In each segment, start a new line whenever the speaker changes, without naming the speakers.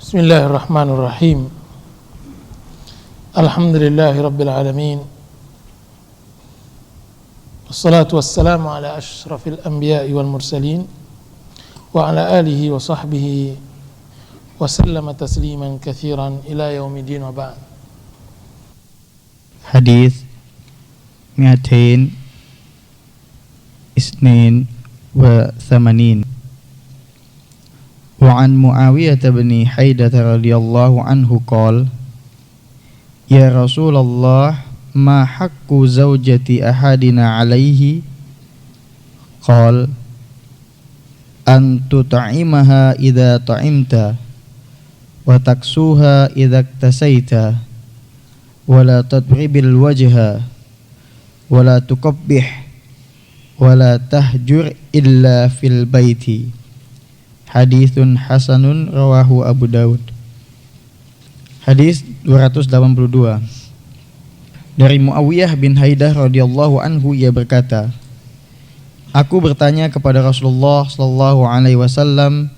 Bismillahirrahmanirrahim. Alhamdulillahi rabbil alamin. Wassalatu wassalamu ala asyrafil anbiya'i wal mursalin wa ala alihi wa sahbihi wa sallama tasliman katsiran ila yaumiddin wa ba'd.
Hadis 282 wa an Muawiyah bin Haidah radhiyallahu anhu qala ya Rasulullah ma haqqu zawjati ahadina alaihi qala an tut'imaha idza ta'imta wa taksuha idza iktasaita wa la tadribil wajha wa la tuqabbih wa la tahjur illa fil baiti. Haditsun hasanun rawahu Abu Daud. Hadis 282. Dari Muawiyah bin Haidah radhiyallahu anhu, ia berkata, aku bertanya kepada Rasulullah sallallahu alaihi wasallam,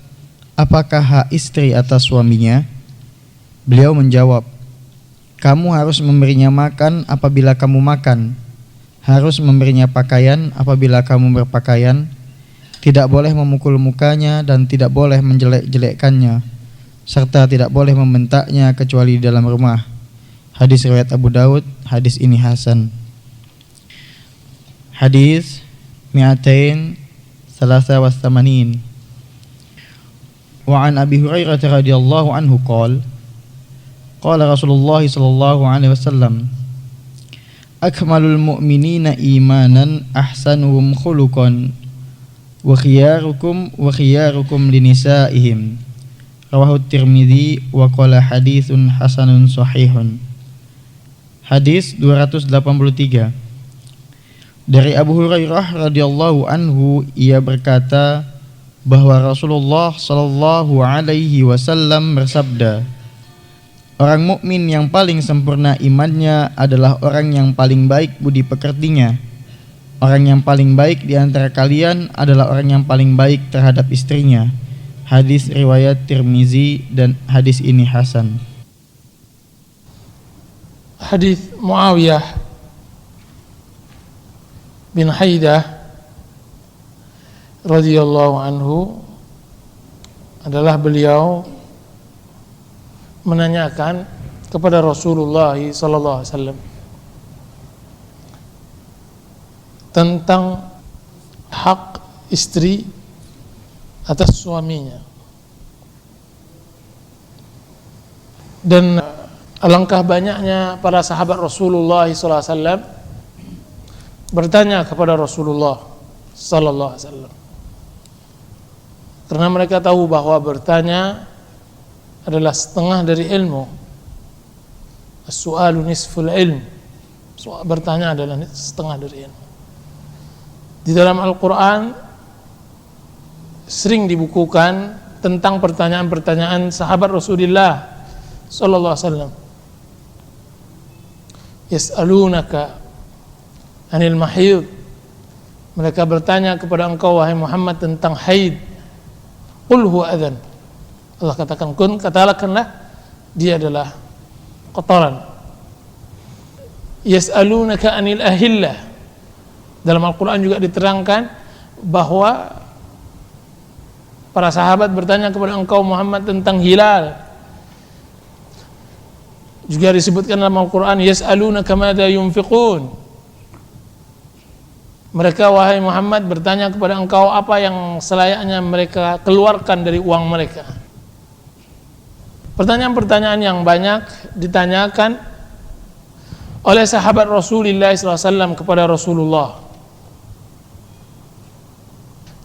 apakah hak istri atas suaminya? Beliau menjawab, kamu harus memberinya makan apabila kamu makan, harus memberinya pakaian apabila kamu berpakaian, tidak boleh memukul mukanya dan tidak boleh menjelek-jelekkannya, serta tidak boleh membentaknya kecuali di dalam rumah. Hadis riwayat Abu Daud. Hadis ini hasan. Hadis 283. Wa an Abi Hurairah radhiyallahu anhu qala qala Rasulullah sallallahu alaihi wasallam akmalul mu'minina imanan ahsanuhum khuluqan wa khiyarukum linisaihim. Rawahu Tirmidzi wa qala haditsun hasanun sahihun. Hadis 283. Dari Abu Hurairah radhiyallahu anhu, ia berkata bahwa Rasulullah sallallahu alaihi wasallam bersabda, orang mukmin yang paling sempurna imannya adalah orang yang paling baik budi pekertinya. Orang yang paling baik di antara kalian adalah orang yang paling baik terhadap istrinya. Hadis riwayat Tirmizi dan hadis ini hasan.
Hadis Muawiyah bin Haidah radhiyallahu anhu adalah beliau menanyakan kepada Rasulullah sallallahu alaihi wasallam tentang hak istri atas suaminya. Dan alangkah banyaknya para sahabat Rasulullah sallallahu alaihi wasallam bertanya kepada Rasulullah sallallahu alaihi wasallam, karena mereka tahu bahwa bertanya adalah setengah dari ilmu. As-su'alu nisful ilm. Bertanya adalah setengah dari ilmu. Di dalam Al-Quran sering dibukukan tentang pertanyaan-pertanyaan sahabat Rasulullah sallallahu alaihi wasallam. Yas'alunaka anil mahid. Mereka bertanya kepada engkau wahai Muhammad tentang haid. Qul huwa adhan. Allah katakan katakanlah dia adalah kotoran. Yas'alunaka anil ahillah. Dalam Al-Quran juga diterangkan bahwa para sahabat bertanya kepada engkau Muhammad tentang hilal. Juga disebutkan dalam Al-Quran, yas'alunaka madza yunfiqun. Mereka wahai Muhammad bertanya kepada engkau apa yang selayaknya mereka keluarkan dari uang mereka. Pertanyaan-pertanyaan yang banyak ditanyakan oleh sahabat Rasulullah SAW kepada Rasulullah.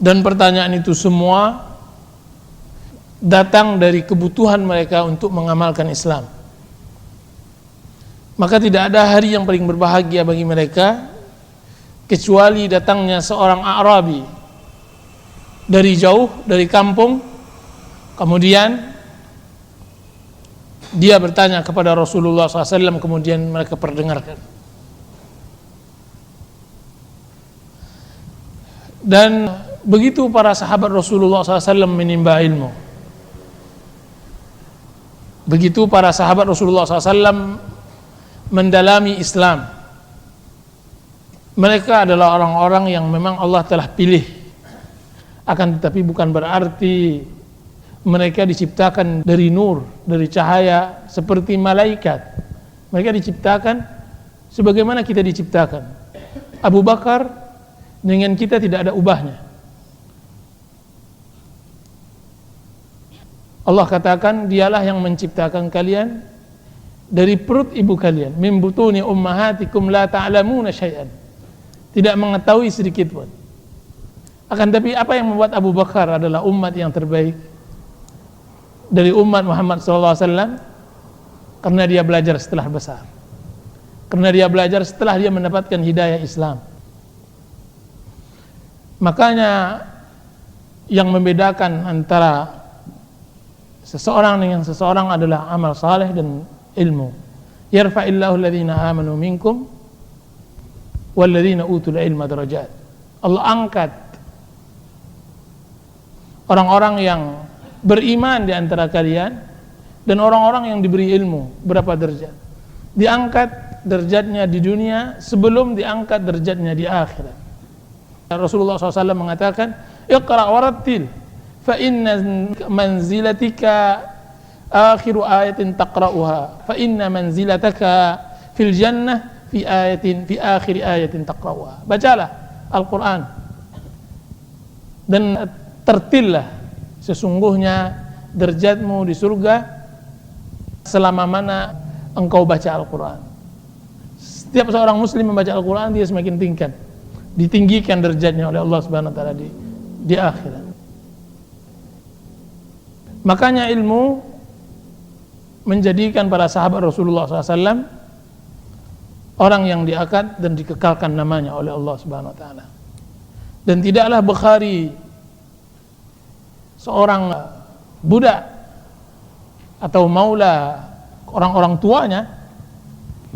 Dan pertanyaan itu semua datang dari kebutuhan mereka untuk mengamalkan Islam. Maka tidak ada hari yang paling berbahagia bagi mereka kecuali datangnya seorang A'rabi dari jauh, dari kampung, kemudian dia bertanya kepada Rasulullah SAW, kemudian mereka perdengarkan. Dan begitu para sahabat Rasulullah SAW menimba ilmu. Begitu para sahabat Rasulullah SAW mendalami Islam. Mereka adalah orang-orang yang memang Allah telah pilih. Akan tetapi bukan berarti mereka diciptakan dari nur, dari cahaya seperti malaikat. Mereka diciptakan sebagaimana kita diciptakan. Abu Bakar dengan kita tidak ada ubahnya. Allah katakan, dialah yang menciptakan kalian dari perut ibu kalian, min butuni ummahatikum la ta'lamuna syai'an, tidak mengetahui sedikit pun. Akan tapi apa yang membuat Abu Bakar adalah umat yang terbaik dari umat Muhammad SAW? Karena dia belajar setelah besar, karena dia belajar setelah dia mendapatkan hidayah Islam. Makanya yang membedakan antara seseorang dengan seseorang adalah amal saleh dan ilmu. Yarfa'illahu alladhina amanu minkum walladhina utul ilma darajat. Allah angkat orang-orang yang beriman di antara kalian dan orang-orang yang diberi ilmu. Berapa derajat? Diangkat derajatnya di dunia sebelum diangkat derajatnya di akhirat. Rasulullah SAW mengatakan, Iqra' warattil fa inna manzilatika akhiru ayatin taqra'uha fa inna manzilataka fil jannah fi akhir ayatin taqra'uha. Bacalah Al-Quran dan tertillah, sesungguhnya derajatmu di surga selama mana engkau baca Al-Quran. Setiap seorang muslim membaca Al-Quran, dia semakin ditinggikan derajatnya oleh Allah Subhanahu wa taala di akhirat. Makanya ilmu menjadikan para sahabat Rasulullah SAW orang yang diangkat dan dikekalkan namanya oleh Allah Subhanahu wa taala. Dan tidaklah Bukhari seorang budak atau maula orang-orang tuanya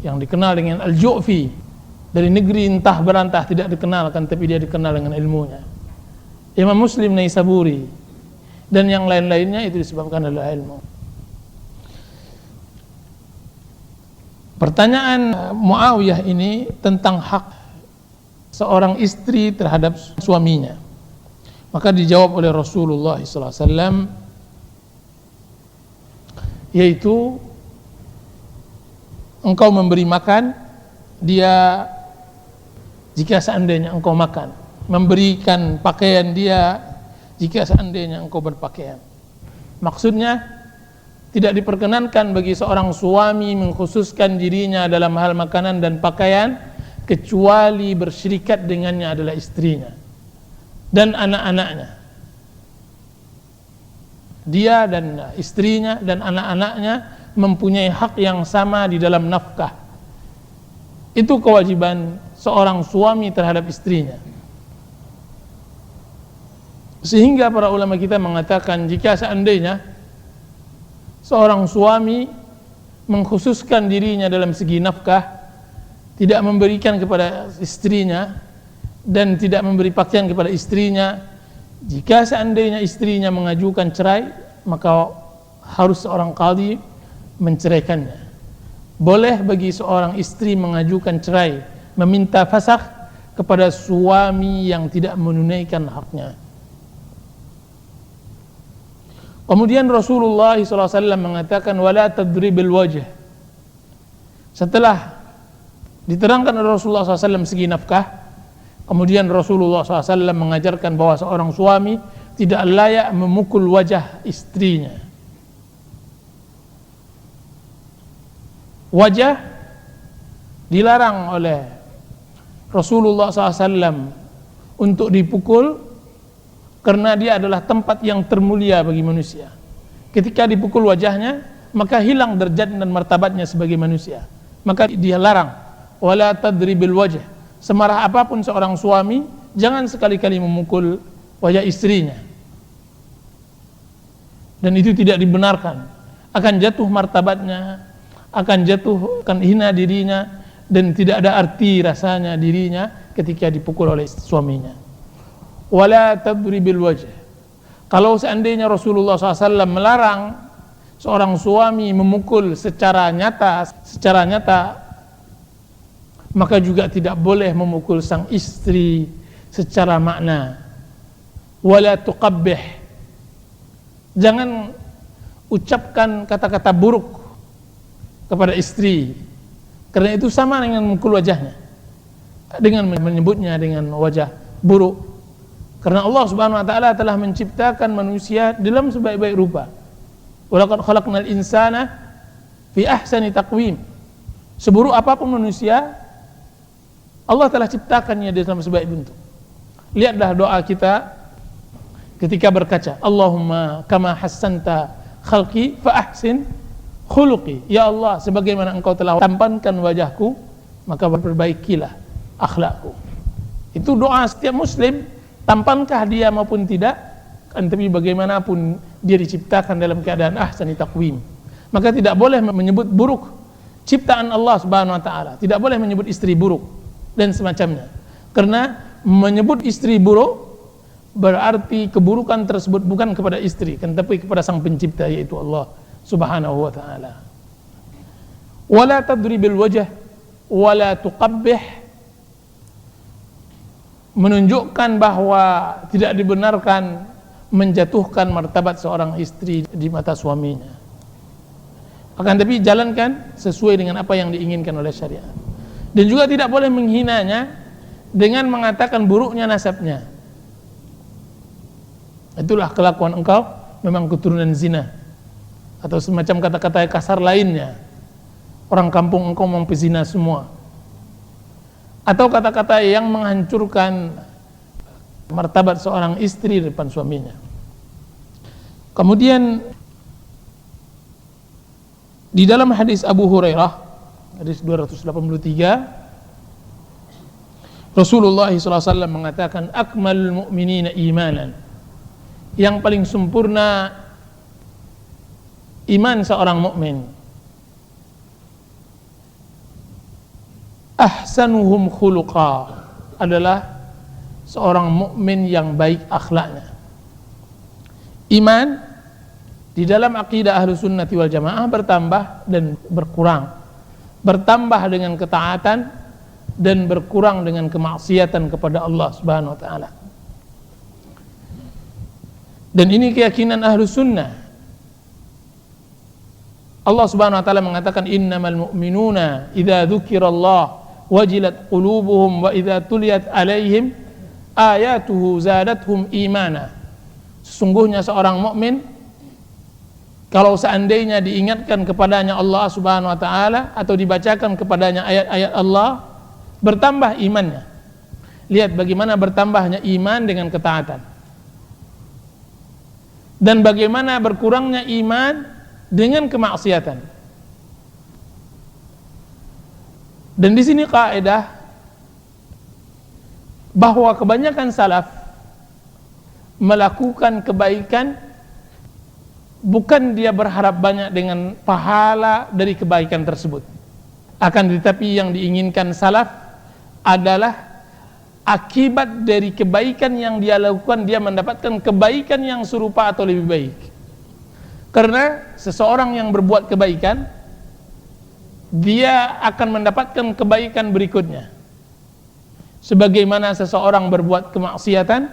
yang dikenal dengan Al-Ju'fi dari negeri entah berantah, tidak dikenalkan, tapi dia dikenal dengan ilmunya. Imam Muslim Naisaburi dan yang lain-lainnya itu disebabkan oleh ilmu. Pertanyaan Muawiyah ini tentang hak seorang istri terhadap suaminya, maka dijawab oleh Rasulullah SAW, yaitu engkau memberi makan dia jika seandainya engkau makan, memberikan pakaian dia jika seandainya engkau berpakaian. Maksudnya tidak diperkenankan bagi seorang suami mengkhususkan dirinya dalam hal makanan dan pakaian kecuali bersyirikat dengannya adalah istrinya dan anak-anaknya. Dia dan istrinya dan anak-anaknya mempunyai hak yang sama di dalam nafkah. Itu kewajiban seorang suami terhadap istrinya. Sehingga para ulama kita mengatakan, jika seandainya seorang suami mengkhususkan dirinya dalam segi nafkah, tidak memberikan kepada istrinya dan tidak memberi pakaian kepada istrinya, jika seandainya istrinya mengajukan cerai, maka harus seorang qadhi menceraikannya. Boleh bagi seorang istri mengajukan cerai, meminta fasakh kepada suami yang tidak menunaikan haknya. Kemudian Rasulullah SAW mengatakan, wala tadribil wajh. Setelah diterangkan oleh Rasulullah SAW segi nafkah, kemudian Rasulullah SAW mengajarkan bahwa seorang suami tidak layak memukul wajah istrinya. Wajah dilarang oleh Rasulullah SAW untuk dipukul karena dia adalah tempat yang termulia bagi manusia. Ketika dipukul wajahnya, maka hilang derajat dan martabatnya sebagai manusia. Maka dia larang, wala tadribil wajh. Semarah apapun seorang suami, jangan sekali-kali memukul wajah istrinya. Dan itu tidak dibenarkan. Akan jatuh martabatnya, akan hina dirinya, dan tidak ada arti rasanya dirinya ketika dipukul oleh suaminya. Wala tadribil wajh. Kalau seandainya Rasulullah SAW melarang seorang suami memukul secara nyata, maka juga tidak boleh memukul sang istri secara makna. Wala tuqabbih, jangan ucapkan kata-kata buruk kepada istri, karena itu sama dengan memukul wajahnya, dengan menyebutnya dengan wajah buruk. Karena Allah Subhanahu wa taala telah menciptakan manusia dalam sebaik-baik rupa. Walaqad khalaqnal insana fi ahsani taqwim. Seburuk apapun manusia, Allah telah ciptakannya dalam sebaik bentuk. Lihatlah doa kita ketika berkaca, Allahumma kama hassanta khalqi fa ahsin khuluqi. Ya Allah, sebagaimana engkau telah tampankan wajahku, maka perbaikilah akhlakku. Itu doa setiap muslim, tampankah dia maupun tidak, kan, tapi bagaimanapun dia diciptakan dalam keadaan ahsani taqwim. Maka tidak boleh menyebut buruk ciptaan Allah Subhanahu wa taala, tidak boleh menyebut istri buruk dan semacamnya. Karena menyebut istri buruk berarti keburukan tersebut bukan kepada istri, kan, tapi kepada sang pencipta, yaitu Allah Subhanahu wa taala. Wala tadribil wajh wala tuqabbih, menunjukkan bahwa tidak dibenarkan menjatuhkan martabat seorang istri di mata suaminya. Akan tapi jalankan sesuai dengan apa yang diinginkan oleh syariat. Dan juga tidak boleh menghinanya dengan mengatakan buruknya nasabnya. Itulah kelakuan engkau memang keturunan zina, atau semacam kata-kata kasar lainnya. Orang kampung engkau memang pezina semua. Atau kata-kata yang menghancurkan martabat seorang istri di depan suaminya. Kemudian di dalam hadis Abu Hurairah, hadis 283, Rasulullah SAW mengatakan, akmalul mu'minina imanan, yang paling sempurna iman seorang mukmin, ahsanuhum khuluqa, adalah seorang mukmin yang baik akhlaknya. Iman di dalam akidah ahlu sunnati wal jamaah bertambah dan berkurang, bertambah dengan ketaatan dan berkurang dengan kemaksiatan kepada Allah Subhanahu wa taala. Dan ini keyakinan ahlu sunnah. Allah Subhanahu wa taala mengatakan, innamal mu'minuna idza dzukirallah wajilat qulubuhum wa idza tuliyat alaihim ayatuhu zadatuhum imana. Sesungguhnya seorang mukmin, kalau seandainya diingatkan kepadanya Allah Subhanahu wa taala atau dibacakan kepadanya ayat-ayat Allah, bertambah imannya. Lihat bagaimana bertambahnya iman dengan ketaatan, dan bagaimana berkurangnya iman dengan kemaksiatan. Dan di sini kaidah bahwa kebanyakan salaf melakukan kebaikan bukan dia berharap banyak dengan pahala dari kebaikan tersebut, akan tetapi yang diinginkan salaf adalah akibat dari kebaikan yang dia lakukan, dia mendapatkan kebaikan yang serupa atau lebih baik. Karena seseorang yang berbuat kebaikan, dia akan mendapatkan kebaikan berikutnya. Sebagaimana seseorang berbuat kemaksiatan,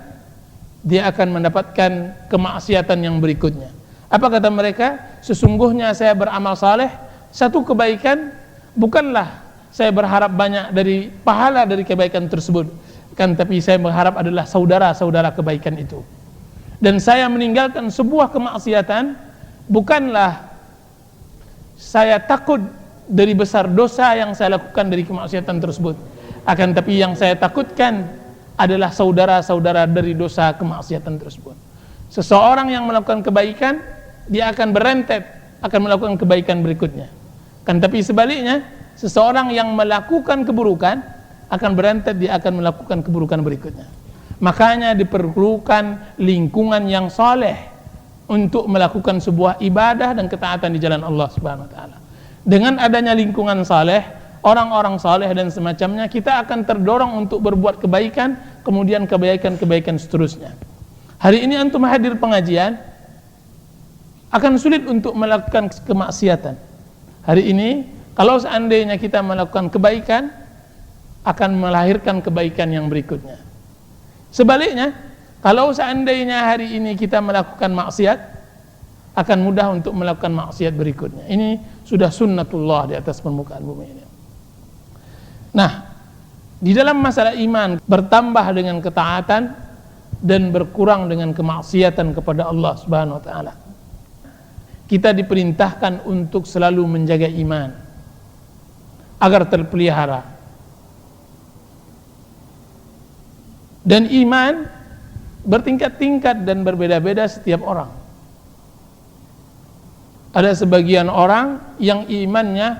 dia akan mendapatkan kemaksiatan yang berikutnya. Apa kata mereka? Sesungguhnya saya beramal saleh, satu kebaikan, bukanlah saya berharap banyak dari pahala dari kebaikan tersebut, kan, tapi saya berharap adalah saudara-saudara kebaikan itu. Dan saya meninggalkan sebuah kemaksiatan, bukanlah saya takut dari besar dosa yang saya lakukan dari kemaksiatan tersebut, akan tapi yang saya takutkan adalah saudara-saudara dari dosa kemaksiatan tersebut. Seseorang yang melakukan kebaikan, dia akan berentet, akan melakukan kebaikan berikutnya. Kan tapi sebaliknya, seseorang yang melakukan keburukan akan berentet, dia akan melakukan keburukan berikutnya. Makanya diperlukan lingkungan yang saleh untuk melakukan sebuah ibadah dan ketaatan di jalan Allah Subhanahu wa taala. Dengan adanya lingkungan saleh, orang-orang saleh dan semacamnya, kita akan terdorong untuk berbuat kebaikan, kemudian kebaikan-kebaikan seterusnya. Hari ini antum hadir pengajian, akan sulit untuk melakukan kemaksiatan. Hari ini kalau seandainya kita melakukan kebaikan, akan melahirkan kebaikan yang berikutnya. Sebaliknya, kalau seandainya hari ini kita melakukan maksiat, akan mudah untuk melakukan maksiat berikutnya. Ini sudah sunnatullah di atas permukaan bumi ini. Nah, di dalam masalah iman, bertambah dengan ketaatan dan berkurang dengan kemaksiatan kepada Allah Subhanahu wa taala. Kita diperintahkan untuk selalu menjaga iman agar terpelihara. Dan iman bertingkat-tingkat dan berbeda-beda setiap orang. Ada sebagian orang yang imannya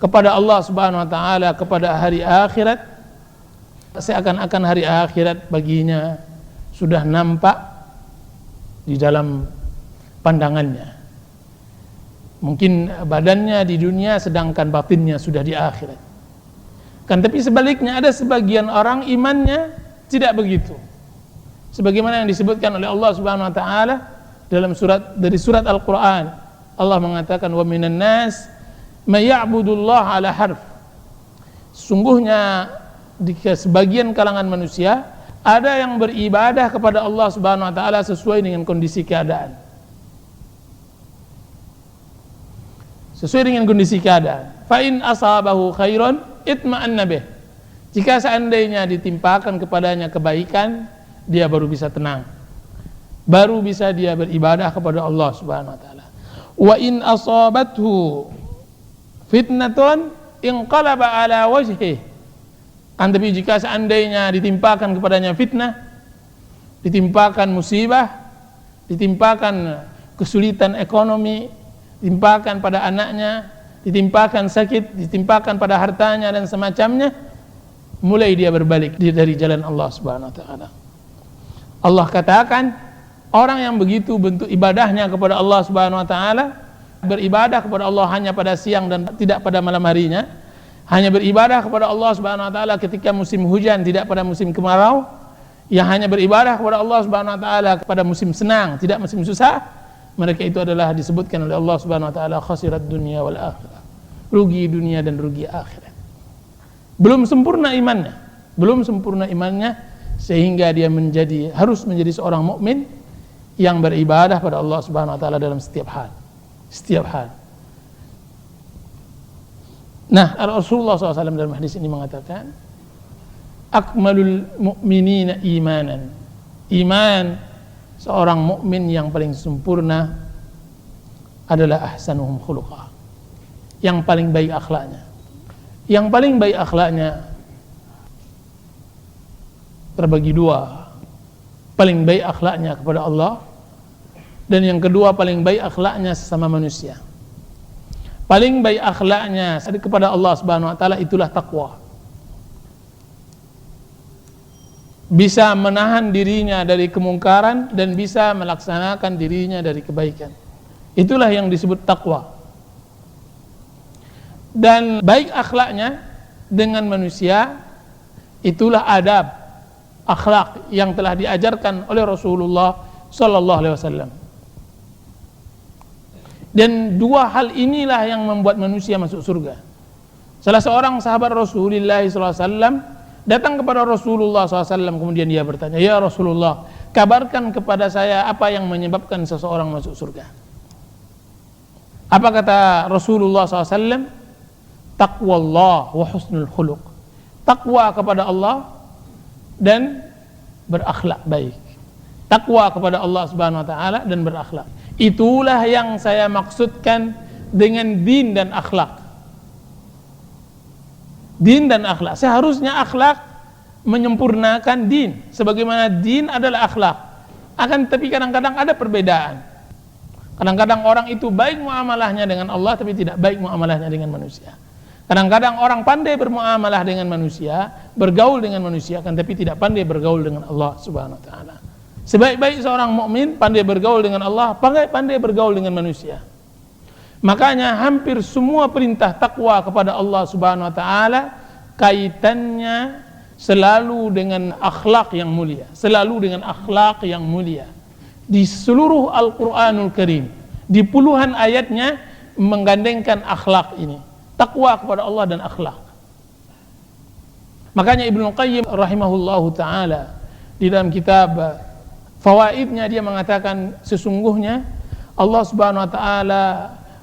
kepada Allah Subhanahu wa taala, kepada hari akhirat, seakan-akan hari akhirat baginya sudah nampak di dalam pandangannya. Mungkin badannya di dunia sedangkan batinnya sudah di akhirat. Kan tapi sebaliknya ada sebagian orang imannya tidak begitu. Sebagaimana yang disebutkan oleh Allah Subhanahu wa taala dalam surat Al-Qur'an. Allah mengatakan wa minan nas may ya'budullah ala harf. Sungguhnya di sebagian kalangan manusia ada yang beribadah kepada Allah Subhanahu wa taala sesuai dengan kondisi keadaan. Sesuai dengan kondisi keadaan. Fa in asabahu khairan itma'anna bih. Jika seandainya ditimpakan kepadanya kebaikan, dia baru bisa tenang. Baru bisa dia beribadah kepada Allah Subhanahu wa taala. Wa in asabathu fitnatun inqalaba ala wajhihi. Tapi jika seandainya ditimpakan kepadanya fitnah, ditimpakan musibah, ditimpakan kesulitan ekonomi, ditimpakan pada anaknya, ditimpakan sakit, ditimpakan pada hartanya dan semacamnya, mulai dia berbalik dari jalan Allah Subhanahu wa taala. Allah katakan, orang yang begitu bentuk ibadahnya kepada Allah Subhanahu wa taala, beribadah kepada Allah hanya pada siang dan tidak pada malam harinya, hanya beribadah kepada Allah Subhanahu wa taala ketika musim hujan, tidak pada musim kemarau, yang hanya beribadah kepada Allah Subhanahu wa taala pada musim senang, tidak musim susah, mereka itu adalah disebutkan oleh Allah Subhanahu wa taala khasirat dunia wal akhirah. Rugi dunia dan rugi akhirat. Belum sempurna imannya sehingga dia harus menjadi seorang mukmin yang beribadah pada Allah Subhanahu wa taala dalam setiap hal. Nah, Rasulullah SAW dalam hadis ini mengatakan, akmalul mu'minina imanan. Iman seorang mukmin yang paling sempurna adalah ahsanuhum khuluqa, yang paling baik akhlaknya. Yang paling baik akhlaknya terbagi dua. Paling baik akhlaknya kepada Allah, dan yang kedua paling baik akhlaknya sesama manusia. Paling baik akhlaknya kepada Allah Subhanahu wa taala itulah takwa. Bisa menahan dirinya dari kemungkaran dan bisa melaksanakan dirinya dari kebaikan. Itulah yang disebut takwa. Dan baik akhlaknya dengan manusia itulah adab akhlak yang telah diajarkan oleh Rasulullah sallallahu alaihi wasallam. Dan dua hal inilah yang membuat manusia masuk surga. Salah seorang sahabat Rasulullah sallallahu alaihi wasallam datang kepada Rasulullah SAW, kemudian dia bertanya, ya Rasulullah, kabarkan kepada saya apa yang menyebabkan seseorang masuk surga. Apa kata Rasulullah SAW? Taqwallah wa husnul khuluq. Takwa kepada Allah dan berakhlak baik. Takwa kepada Allah Subhanahu wa taala dan berakhlak. Itulah yang saya maksudkan dengan din dan akhlak. Din dan akhlak. Seharusnya akhlak menyempurnakan din, sebagaimana din adalah akhlak. Akan tapi kadang-kadang ada perbedaan. Kadang-kadang orang itu baik muamalahnya dengan Allah tapi tidak baik muamalahnya dengan manusia. Kadang-kadang orang pandai bermuamalah dengan manusia, bergaul dengan manusia, akan tapi tidak pandai bergaul dengan Allah Subhanahu wa taala. Sebaik-baik seorang mukmin pandai bergaul dengan Allah, pandai bergaul dengan manusia. Makanya hampir semua perintah takwa kepada Allah Subhanahu wa taala kaitannya selalu dengan akhlak yang mulia, selalu dengan akhlak yang mulia. di seluruh Al-Quranul Karim, di puluhan ayatnya menggandengkan akhlak ini, takwa kepada Allah dan akhlak. Makanya Ibnu Qayyim rahimahullahu ta'ala di dalam kitab Fawaidnya dia mengatakan sesungguhnya Allah Subhanahu wa taala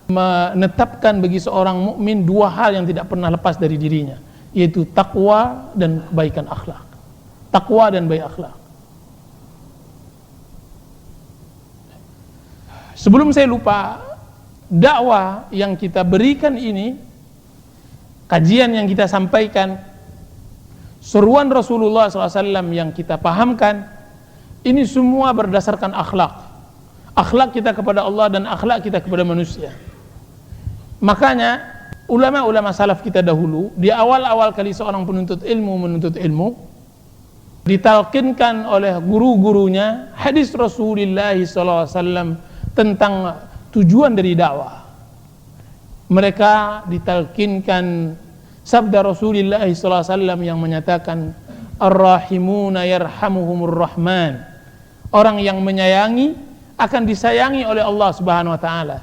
menetapkan bagi seorang mukmin dua hal yang tidak pernah lepas dari dirinya, yaitu takwa dan kebaikan akhlak. Takwa dan baik akhlak. Sebelum saya lupa, dakwah yang kita berikan ini, kajian yang kita sampaikan, seruan Rasulullah SAW yang kita pahamkan, ini semua berdasarkan akhlak. Akhlak kita kepada Allah dan akhlak kita kepada manusia. Makanya ulama-ulama salaf kita dahulu, di awal-awal kali seorang penuntut ilmu ditalkinkan oleh guru-gurunya hadis Rasulullah SAW tentang tujuan dari dakwah. Mereka ditalkinkan sabda Rasulullah SAW yang menyatakan Ar-Rahimuna yarhamuhumur Rahman. Orang yang menyayangi akan disayangi oleh Allah Subhanahu wa taala.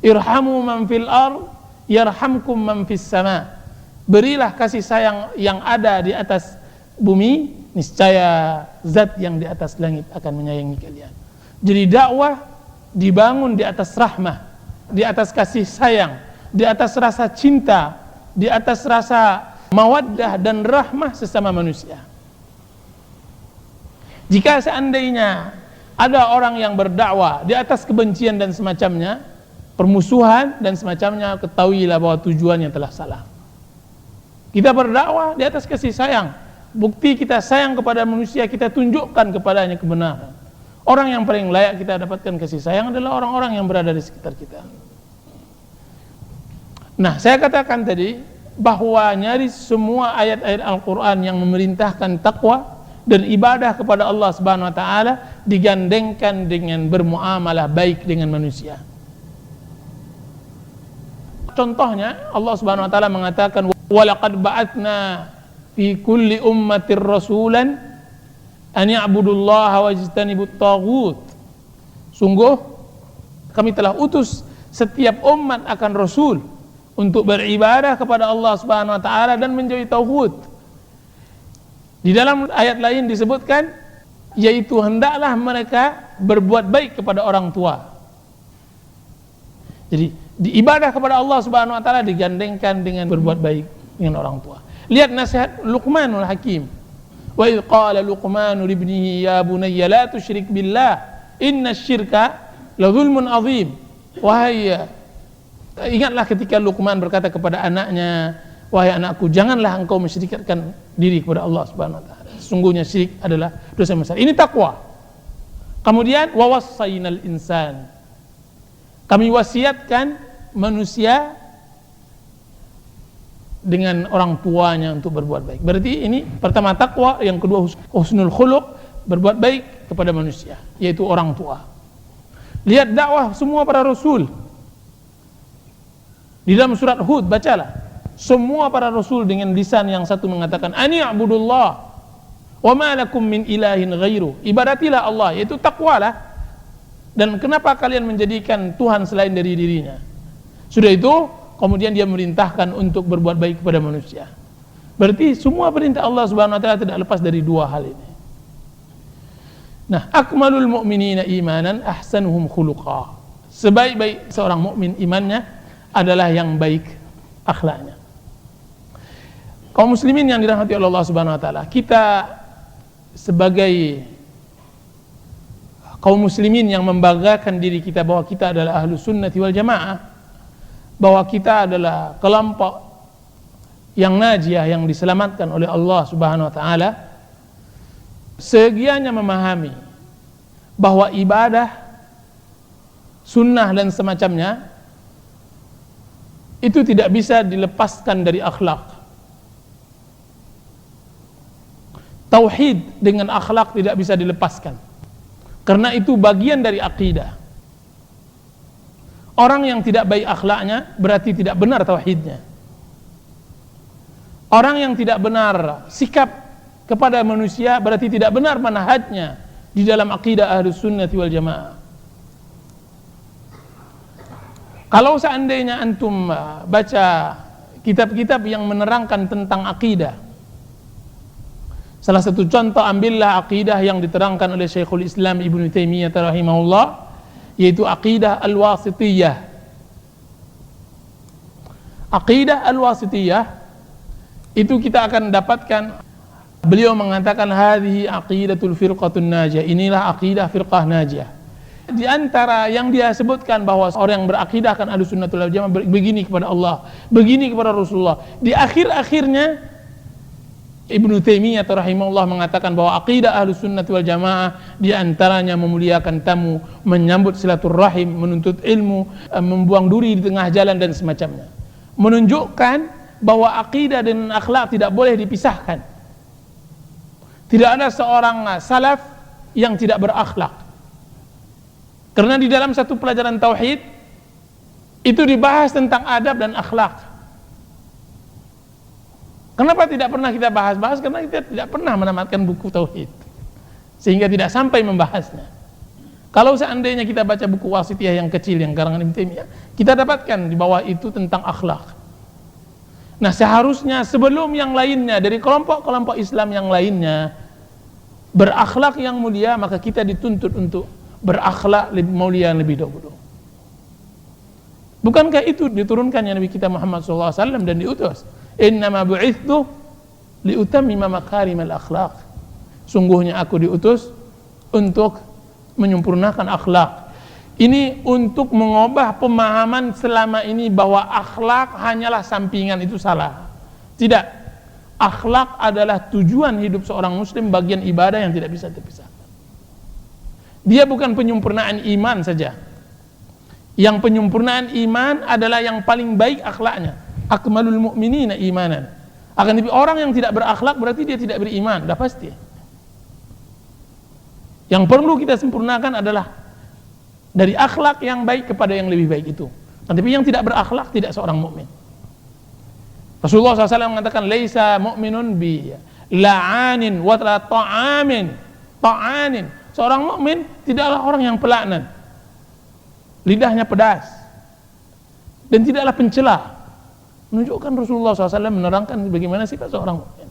Irhamu man fil ard yarhamkum man fis sama. Berilah kasih sayang yang ada di atas bumi, niscaya zat yang di atas langit akan menyayangi kalian. Jadi dakwah dibangun di atas rahmah, di atas kasih sayang, di atas rasa cinta, di atas rasa mawaddah dan rahmah sesama manusia. Jika seandainya ada orang yang berdakwah di atas kebencian dan semacamnya, permusuhan dan semacamnya, ketahuilah bahwa tujuannya telah salah. Kita berdakwah di atas kasih sayang. Bukti kita sayang kepada manusia, kita tunjukkan kepadanya kebenaran. Orang yang paling layak kita dapatkan kasih sayang adalah orang-orang yang berada di sekitar kita. Nah, saya katakan tadi bahwa nyaris semua ayat-ayat Al-Quran yang memerintahkan takwa dan ibadah kepada Allah Subhanahu wa taala digandengkan dengan bermuamalah baik dengan manusia. Contohnya Allah Subhanahu wa taala mengatakan walaqad ba'atna fi kulli ummatir rasulan an ya'budullaha wajtanibut taghut. Sungguh kami telah utus setiap umat akan rasul untuk beribadah kepada Allah Subhanahu wa taala dan menjauhi tauhid. Di dalam ayat lain disebutkan yaitu hendaklah mereka berbuat baik kepada orang tua. Jadi di ibadah kepada Allah Subhanahu wa taala digandengkan dengan berbuat baik dengan orang tua. Lihat nasihat Luqmanul Hakim. Wa idh qala Luqmanu li ibnihi ya bunayya la tusyrik billah innasyirka la dzulmun adzim. Wahai, ingatlah ketika Luqman berkata kepada anaknya, wahai anakku, janganlah engkau mensyirikkan diri kepada Allah Subhanahu wa taala. Sesungguhnya syirik adalah dosa besar. Ini takwa. Kemudian wa wassaynal insan. Kami wasiatkan manusia dengan orang tuanya untuk berbuat baik. Berarti ini pertama takwa, yang kedua husnul khuluq, berbuat baik kepada manusia, yaitu orang tua. Lihat dakwah semua para rasul. Di dalam surat Hud bacalah. Semua para rasul dengan lisan yang satu mengatakan ani a'budullah wa ma lakum min ilahin ghairu. Ibadatilah Allah, yaitu takwalah. Dan kenapa kalian menjadikan Tuhan selain dari dirinya? Sudah itu kemudian dia merintahkan untuk berbuat baik kepada manusia. Berarti semua perintah Allah Subhanahu wa taala tidak lepas dari dua hal ini. Nah, akmalul mu'minina imanan ahsanuhum khuluqa. Sebaik-baik seorang mukmin imannya adalah yang baik akhlaknya. Kaum muslimin yang dirahmati oleh Allah Subhanahu wa taala, kita sebagai kaum muslimin yang membanggakan diri kita bahwa kita adalah ahlu sunnati wal jamaah, bahwa kita adalah kelompok yang najiyah, yang diselamatkan oleh Allah Subhanahu wa taala, segianya memahami bahwa ibadah, sunnah dan semacamnya itu tidak bisa dilepaskan dari akhlak. Tauhid dengan akhlak tidak bisa dilepaskan, karena itu bagian dari akidah. Orang yang tidak baik akhlaknya berarti tidak benar tauhidnya. Orang yang tidak benar sikap kepada manusia berarti tidak benar manhajnya, di dalam akidah Ahlus Sunnah wal Jamaah. Kalau seandainya antum baca kitab-kitab yang menerangkan tentang akidah, salah satu contoh ambillah akidah yang diterangkan oleh Syekhul Islam Ibnu Taimiyah rahimahullah, yaitu akidah al-wasitiyah. Akidah al-wasitiyah itu kita akan dapatkan beliau mengatakan hadhihi aqidatul firqatun najiyah, inilah akidah firqah najiyah. Di antara yang dia sebutkan bahwa orang yang berakidah akan Ahlus Sunnah wal Jamaah begini kepada Allah, begini kepada Rasulullah. Di akhir-akhirnya Ibnu Taimiyah rahimahullah mengatakan bahwa akidah Ahlus Sunnah wal Jamaah di antaranya memuliakan tamu, menyambut silaturahim, menuntut ilmu, membuang duri di tengah jalan dan semacamnya. Menunjukkan bahwa akidah dan akhlak tidak boleh dipisahkan. Tidak ada seorang salaf yang tidak berakhlak. Karena di dalam satu pelajaran tauhid itu dibahas tentang adab dan akhlak. Kenapa tidak pernah kita bahas-bahas? Karena kita tidak pernah menamatkan buku tauhid, sehingga tidak sampai membahasnya. Kalau seandainya kita baca buku Wasitiyah yang kecil yang karangan Ibnu Taimiyah, kita dapatkan di bawah itu tentang akhlak. Nah, seharusnya sebelum yang lainnya dari kelompok-kelompok Islam yang lainnya berakhlak yang mulia, maka kita dituntut untuk berakhlak lebih mulia lebih dahulu. Bukankah itu diturunkannya Nabi kita Muhammad SAW dan diutus? Innama bu'ithtu liutammima makarimal akhlaq. Sungguhnya aku diutus untuk menyempurnakan akhlak. Ini untuk mengubah pemahaman selama ini bahwa akhlak hanyalah sampingan, itu salah. Tidak. Akhlak adalah tujuan hidup seorang muslim, bagian ibadah yang tidak bisa terpisahkan. Dia bukan penyempurnaan iman saja. Yang penyempurnaan iman adalah yang paling baik akhlaknya. Akmalul mu'minina imanan. Akan tapi orang yang tidak berakhlak berarti dia tidak beriman, dah pasti. Yang perlu kita sempurnakan adalah dari akhlak yang baik kepada yang lebih baik itu. Tapi yang tidak berakhlak tidak seorang mukmin. Rasulullah SAW mengatakan laisa mu'minun bi la'anin wa la ta'anin. Seorang mukmin tidaklah orang yang pelaknan, lidahnya pedas, dan tidaklah pencela. Menunjukkan Rasulullah SAW menerangkan bagaimana sifat seorang mukmin.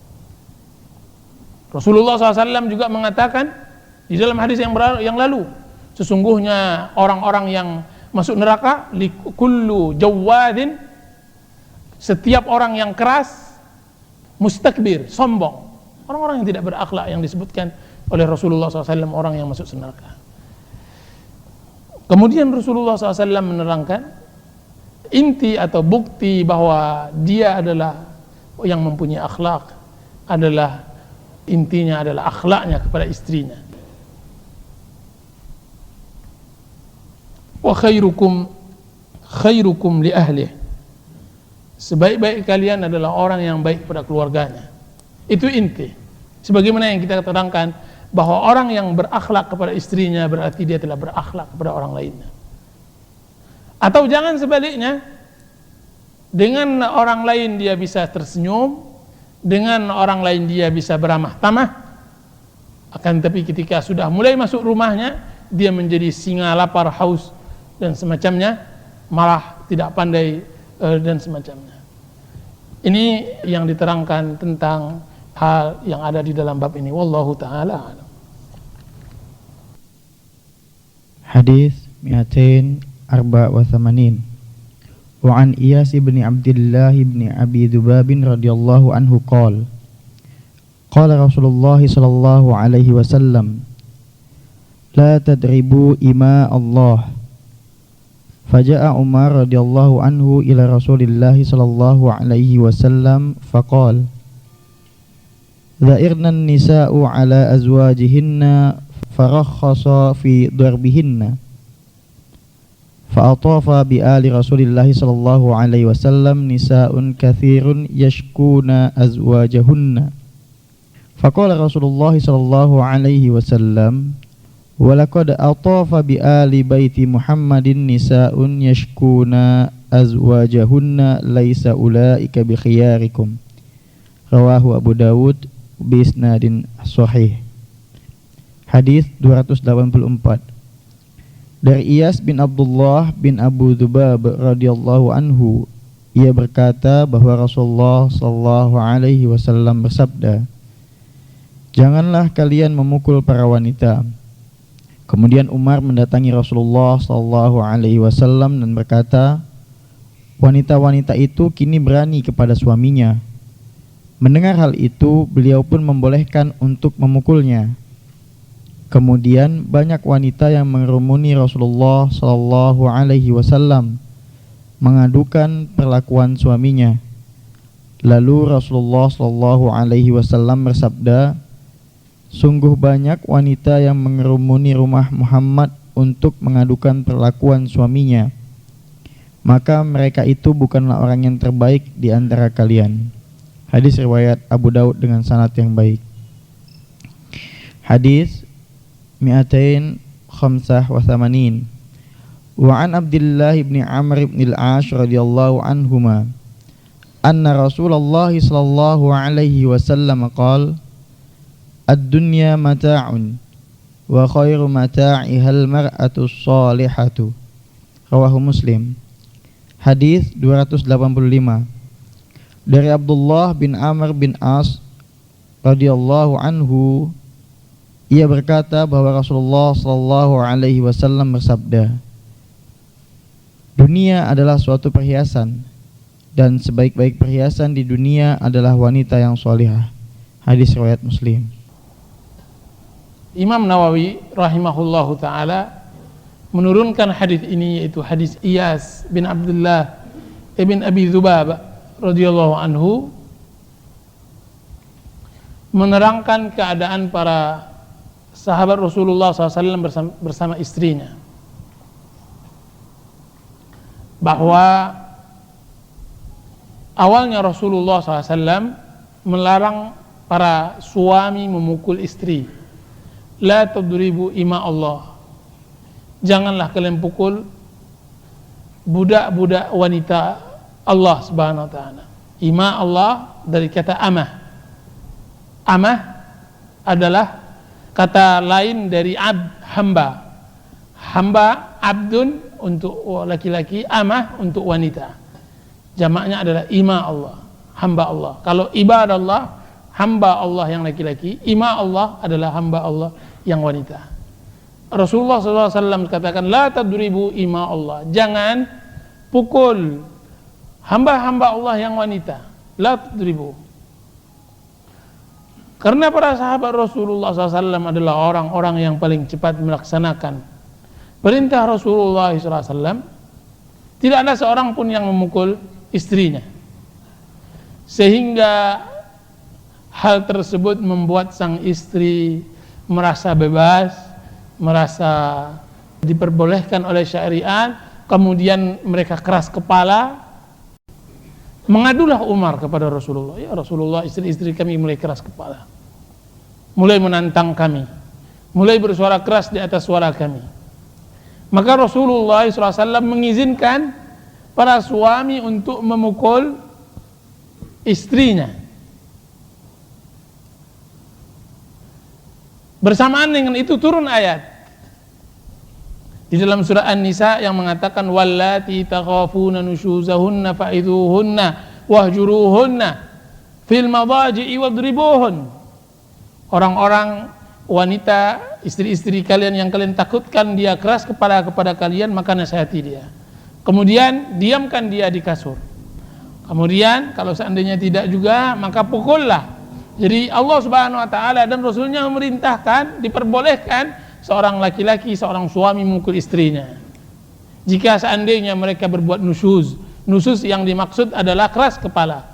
Rasulullah SAW juga mengatakan di dalam hadis yang lalu, sesungguhnya orang-orang yang masuk neraka likullu jawadin, setiap orang yang keras, mustakbir, sombong, orang-orang yang tidak berakhlak yang disebutkan oleh Rasulullah SAW orang yang masuk neraka. Kemudian Rasulullah SAW menerangkan inti atau bukti bahwa dia adalah yang mempunyai akhlak adalah intinya adalah akhlaknya kepada istrinya. Wa khairukum li ahlihi, sebaik-baik kalian adalah orang yang baik pada keluarganya. Itu inti. Sebagaimana yang kita terangkan bahwa orang yang berakhlak kepada istrinya berarti dia telah berakhlak kepada orang lainnya. Atau jangan sebaliknya, dengan orang lain dia bisa tersenyum, dengan orang lain dia bisa beramah tamah, akan tapi ketika sudah mulai masuk rumahnya dia menjadi singa lapar haus dan semacamnya, malah tidak pandai dan semacamnya. Ini yang diterangkan tentang hal yang ada di dalam bab ini. Wallahu ta'ala a'lam.
Hadis 284. Wa an Iyas bin Abdullah bin Abi Dzubab radhiyallahu anhu qala qala Rasulullah sallallahu alaihi wasallam la tadribu ima Allah. Faja'a Umar radhiyallahu anhu ila Rasulillah sallallahu alaihi wasallam faqala dha'irna an-nisa'u ala azwajihinna farakhasa fi darbihinna fa'atafa bi ali Rasulillah sallallahu alaihi wasallam nisa'un katsirun yashkuna azwajahunna faqala Rasulullah sallallahu alaihi wasallam walaqad atafa bi ali baiti Muhammadin nisa'un yashkuna azwajahunna laisa ulaika bi khiyarikum. Rawahu Abu Dawud bi isnadin sahih. Hadis 284. Dari Iyas bin Abdullah bin Abu Dzubab radhiyallahu anhu, ia berkata bahwa Rasulullah sallallahu alaihi wasallam bersabda, "Janganlah kalian memukul para wanita." Kemudian Umar mendatangi Rasulullah sallallahu alaihi wasallam dan berkata, "Wanita-wanita itu kini berani kepada suaminya." Mendengar hal itu, beliau pun membolehkan untuk memukulnya. Kemudian banyak wanita yang mengerumuni Rasulullah sallallahu alaihi wasallam mengadukan perlakuan suaminya. Lalu Rasulullah sallallahu alaihi wasallam bersabda, "Sungguh banyak wanita yang mengerumuni rumah Muhammad untuk mengadukan perlakuan suaminya. Maka mereka itu bukanlah orang yang terbaik di antara kalian." Hadis riwayat Abu Daud dengan sanad yang baik. Hadis 285. Wa an Abdullah bin Amr bin al-As radhiyallahu anhuma anna Rasulullah sallallahu alaihi wasallam qala ad-dunya mata'un wa khairu mata'iha al-mar'atu as-salihatu. Rawahu Muslim. Hadis 285. Dari Abdullah bin Amr bin As radhiyallahu anhu, ia berkata bahwa Rasulullah sallallahu alaihi wasallam bersabda, "Dunia adalah suatu perhiasan, dan sebaik-baik perhiasan di dunia adalah wanita yang salihah." Hadis riwayat Muslim.
Imam Nawawi rahimahullahu taala menurunkan hadis ini, yaitu hadis Iyas bin Abdullah ibn Abi Dzubab radhiyallahu anhu, menerangkan keadaan para sahabat Rasulullah SAW bersama istrinya, bahwa awalnya Rasulullah SAW melarang para suami memukul istri. La tadribu ima Allah, janganlah kalian pukul budak-budak wanita Allah subhanahu wa ta'ala. Ima Allah dari kata amah. Amah adalah kata lain dari hamba. Hamba, abdun untuk laki-laki, amah untuk wanita. Jamaknya adalah ima Allah, hamba Allah. Kalau ibadah Allah, hamba Allah yang laki-laki, ima Allah adalah hamba Allah yang wanita. Rasulullah SAW katakan, la tadribu ima Allah, jangan pukul hamba-hamba Allah yang wanita. La tadribu. Karena para sahabat Rasulullah SAW adalah orang-orang yang paling cepat melaksanakan perintah Rasulullah SAW. Tidak ada seorang pun yang memukul istrinya, sehingga hal tersebut membuat sang istri merasa bebas, merasa diperbolehkan oleh syariat. Kemudian mereka keras kepala. Mengadulah Umar kepada Rasulullah, ya Rasulullah, istri-istri kami mulai keras kepala, mulai menantang kami, mulai bersuara keras di atas suara kami. Maka Rasulullah SAW mengizinkan para suami untuk memukul istrinya. Bersamaan dengan itu turun ayat di dalam surah An-Nisa yang mengatakan, wallati takhafuna nushuzahunna fa'idhuhunna wahjuruhunna fil madaji'i wadribuhun. Orang-orang wanita, istri-istri kalian yang kalian takutkan dia keras kepala kepada kalian, maka nasihati dia. Kemudian diamkan dia di kasur. Kemudian kalau seandainya tidak juga, maka pukullah. Jadi Allah Subhanahu wa taala dan Rasulnya memerintahkan, diperbolehkan seorang laki-laki, seorang suami memukul istrinya jika seandainya mereka berbuat nusyuz. Nusyuz yang dimaksud adalah keras kepala,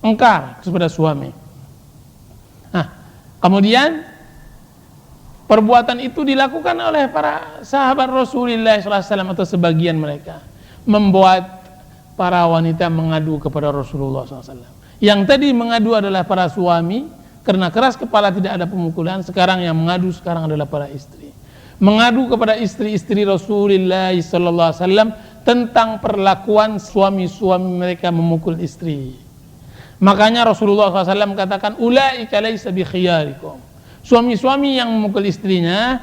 engkar kepada suami. Nah, kemudian perbuatan itu dilakukan oleh para sahabat Rasulullah SAW atau sebagian mereka, membuat para wanita mengadu kepada Rasulullah SAW. Yang tadi mengadu adalah para suami, karena keras kepala tidak ada pemukulan. Sekarang yang mengadu sekarang adalah para istri, mengadu kepada istri-istri Rasulullah SAW tentang perlakuan suami-suami mereka memukul istri. Makanya Rasulullah SAW katakan, ulaika laisa bi khiyarikum, Suami-suami yang memukul istrinya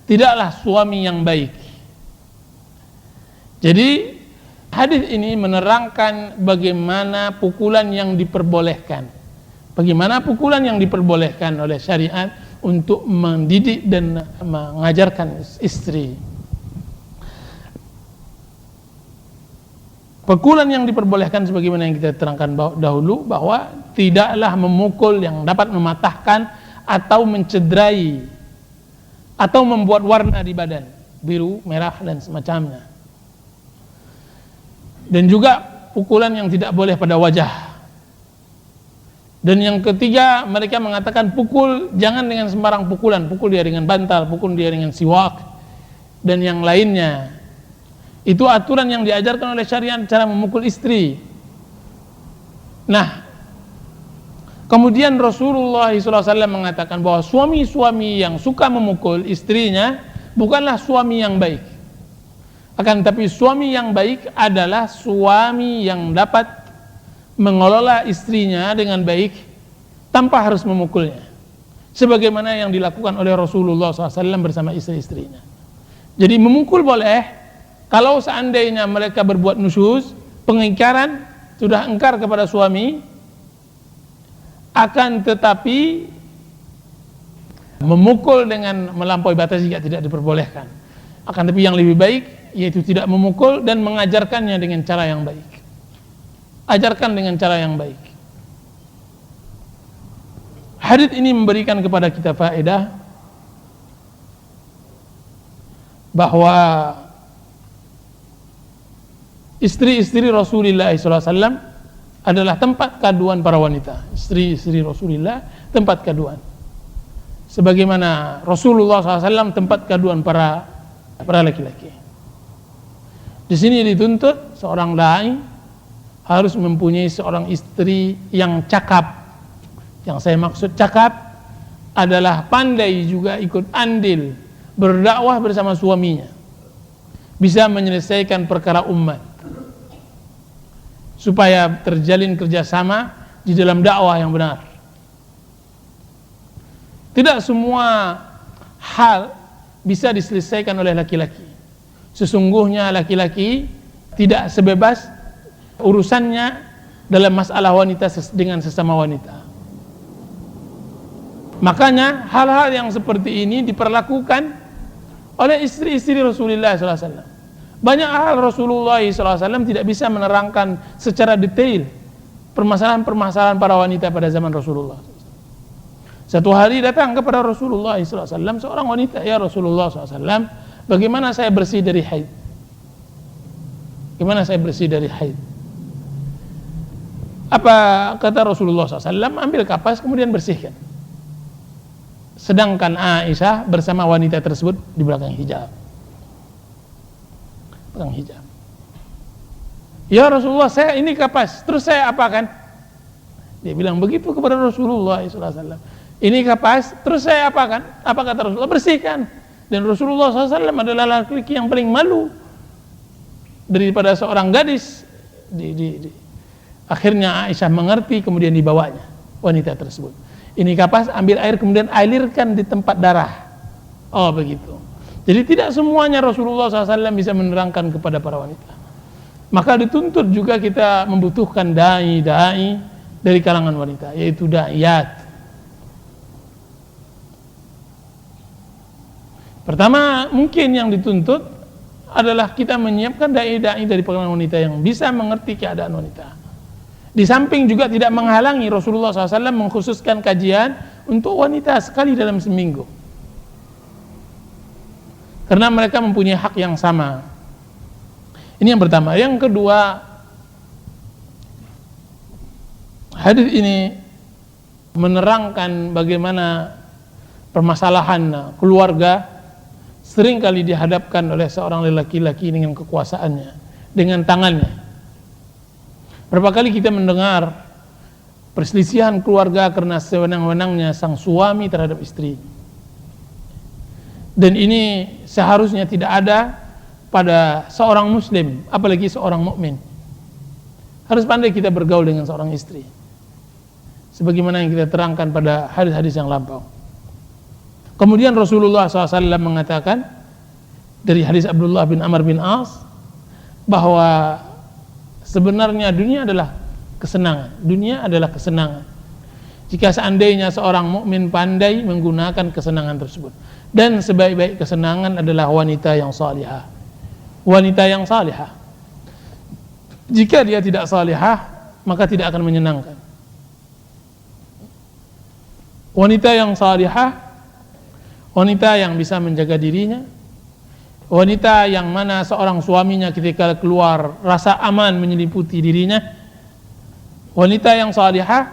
tidaklah suami yang baik. Jadi hadis ini menerangkan bagaimana pukulan yang diperbolehkan. Bagaimana pukulan yang diperbolehkan oleh syariat untuk mendidik dan mengajarkan istri. Pukulan yang diperbolehkan sebagaimana yang kita terangkan dahulu, bahwa tidaklah memukul yang dapat mematahkan atau mencederai atau membuat warna di badan, biru, merah dan semacamnya. Dan juga pukulan yang tidak boleh pada wajah. Dan yang ketiga, mereka mengatakan pukul jangan dengan sembarang pukulan, pukul dia dengan bantal, pukul dia dengan siwak dan yang lainnya. Itu aturan yang diajarkan oleh syariat cara memukul istri. Nah, kemudian Rasulullah SAW mengatakan bahwa suami-suami yang suka memukul istrinya bukanlah suami yang baik. Akan tetapi suami yang baik adalah suami yang dapat mengelola istrinya dengan baik tanpa harus memukulnya, sebagaimana yang dilakukan oleh Rasulullah SAW bersama istri-istrinya. Jadi memukul boleh kalau seandainya mereka berbuat nusyuz, pengingkaran, sudah engkar kepada suami, akan tetapi memukul dengan melampaui batas juga tidak diperbolehkan. Akan tetapi yang lebih baik yaitu tidak memukul dan mengajarkannya dengan cara yang baik. Ajarkan dengan cara yang baik. Hadits ini memberikan kepada kita faedah bahwa istri-istri Rasulullah SAW adalah tempat kaduan para wanita. Istri-istri Rasulullah tempat kaduan. Sebagaimana Rasulullah SAW tempat kaduan para laki-laki. Di sini dituntut seorang dai harus mempunyai seorang istri yang cakap. Yang saya maksud cakap adalah pandai juga ikut andil berdakwah bersama suaminya, bisa menyelesaikan perkara umat, supaya terjalin kerjasama di dalam dakwah yang benar. Tidak semua hal bisa diselesaikan oleh laki-laki. Sesungguhnya laki-laki tidak sebebas urusannya dalam masalah wanita dengan sesama wanita. Makanya hal-hal yang seperti ini diperlakukan oleh istri-istri Rasulullah SAW. Banyak hal Rasulullah SAW tidak bisa menerangkan secara detail permasalahan-permasalahan para wanita pada zaman Rasulullah. Satu hari datang kepada Rasulullah SAW seorang wanita, ya Rasulullah SAW, bagaimana saya bersih dari haid? Bagaimana saya bersih dari haid? Apa kata Rasulullah SAW? Ambil kapas kemudian bersihkan. Sedangkan Aisyah bersama wanita tersebut di belakang hijab. Belakang hijab. Ya Rasulullah, saya ini kapas, terus saya apakan? Dia bilang begitu kepada Rasulullah SAW. Ini kapas, terus saya apakan? Apa kata Rasulullah? Bersihkan. Dan Rasulullah SAW adalah laki-laki yang paling malu daripada seorang gadis. Akhirnya Aisyah mengerti, kemudian dibawanya wanita tersebut. Ini kapas, ambil air kemudian alirkan di tempat darah. Oh begitu. Jadi tidak semuanya Rasulullah SAW bisa menerangkan kepada para wanita. Maka dituntut juga kita membutuhkan dai-dai dari kalangan wanita, yaitu da'iyat. Pertama, mungkin yang dituntut adalah kita menyiapkan dai-dai dari kalangan wanita yang bisa mengerti keadaan wanita. Di samping juga tidak menghalangi Rasulullah SAW mengkhususkan kajian untuk wanita sekali dalam seminggu. Karena mereka mempunyai hak yang sama. Ini yang pertama. Yang kedua, hadis ini menerangkan bagaimana permasalahan keluarga seringkali dihadapkan oleh seorang lelaki-laki dengan kekuasaannya, dengan tangannya. Berapa kali kita mendengar perselisihan keluarga karena sewenang-wenangnya sang suami terhadap istri. Dan ini seharusnya tidak ada pada seorang muslim, apalagi seorang mukmin. Harus pandai kita bergaul dengan seorang istri, sebagaimana yang kita terangkan pada hadis-hadis yang lampau. Kemudian Rasulullah SAW mengatakan dari hadis Abdullah bin Amr bin As bahwa sebenarnya dunia adalah kesenangan. Dunia adalah kesenangan. Jika seandainya seorang mukmin pandai menggunakan kesenangan tersebut. Dan sebaik-baik kesenangan adalah wanita yang salihah. Wanita yang salihah. Jika dia tidak salihah, maka tidak akan menyenangkan. Wanita yang salihah, wanita yang bisa menjaga dirinya, wanita yang mana seorang suaminya ketika keluar rasa aman menyelimuti dirinya. Wanita yang salihah,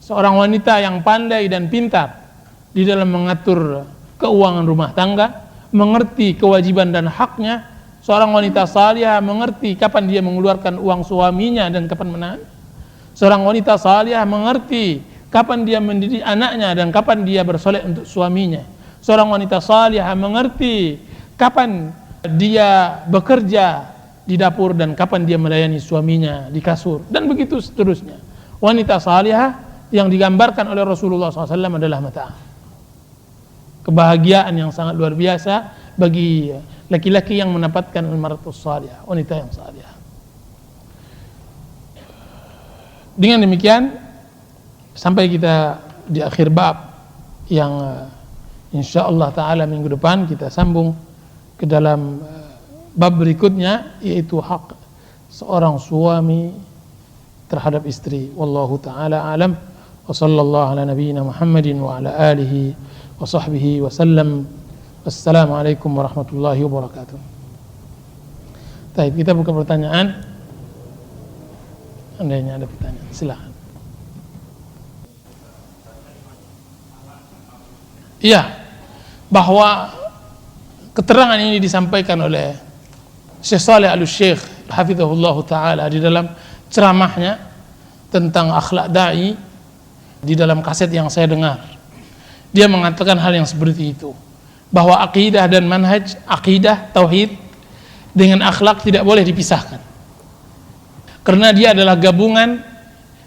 seorang wanita yang pandai dan pintar di dalam mengatur keuangan rumah tangga, mengerti kewajiban dan haknya. Seorang wanita salihah mengerti kapan dia mengeluarkan uang suaminya dan kapan menahan. Seorang wanita salihah mengerti kapan dia mendidik anaknya dan kapan dia bersolek untuk suaminya. Seorang wanita salihah mengerti kapan dia bekerja di dapur dan kapan dia melayani suaminya di kasur, dan begitu seterusnya. Wanita salihah yang digambarkan oleh Rasulullah SAW adalah mata, kebahagiaan yang sangat luar biasa bagi laki-laki yang mendapatkan al-mar'atus salihah, wanita yang salihah. Dengan demikian sampai kita di akhir bab yang insyaallah taala minggu depan kita sambung ke dalam bab berikutnya, yaitu hak seorang suami terhadap istri. Wallahu taala alam, wa sallallahu ala nabiyyina Muhammadin wa ala alihi wa sahbihi wa sallam. Assalamualaikum warahmatullahi wabarakatuh. Baik, kita buka pertanyaan. Andainya ada pertanyaan, silakan. Iya, bahwa keterangan ini disampaikan oleh Syekh Shalih Al-Syekh hafizahullah taala di dalam ceramahnya tentang akhlak dai di dalam kaset yang saya dengar. Dia mengatakan hal yang seperti itu, bahwa akidah dan manhaj, akidah tauhid dengan akhlak tidak boleh dipisahkan, karena dia adalah gabungan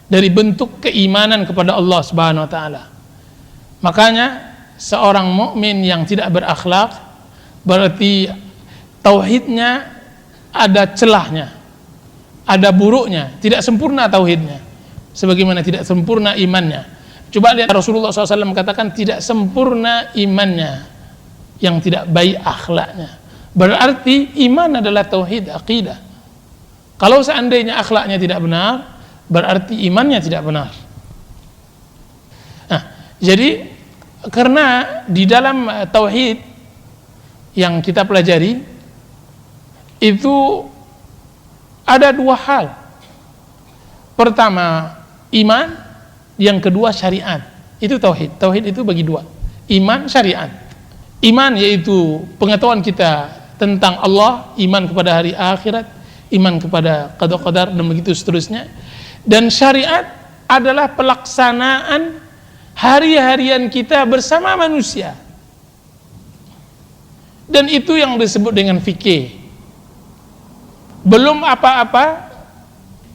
dari bentuk keimanan kepada Allah Subhanahu wa taala. Makanya seorang mukmin yang tidak berakhlak berarti tauhidnya ada celahnya, ada buruknya, tidak sempurna tauhidnya, sebagaimana tidak sempurna imannya. Coba lihat Rasulullah SAW katakan tidak sempurna imannya, yang tidak baik akhlaknya. Berarti iman adalah tauhid, akidah. Kalau seandainya akhlaknya tidak benar, berarti imannya tidak benar. Nah, jadi karena di dalam tauhid yang kita pelajari itu ada dua hal. Pertama iman, yang kedua syariat. Itu tauhid. Tauhid itu bagi dua, iman, syariat. Iman yaitu pengetahuan kita tentang Allah, iman kepada hari akhirat, iman kepada qada qadar, dan begitu seterusnya. Dan syariat adalah pelaksanaan hari-harian kita bersama manusia. Dan itu yang disebut dengan fikih. Belum apa-apa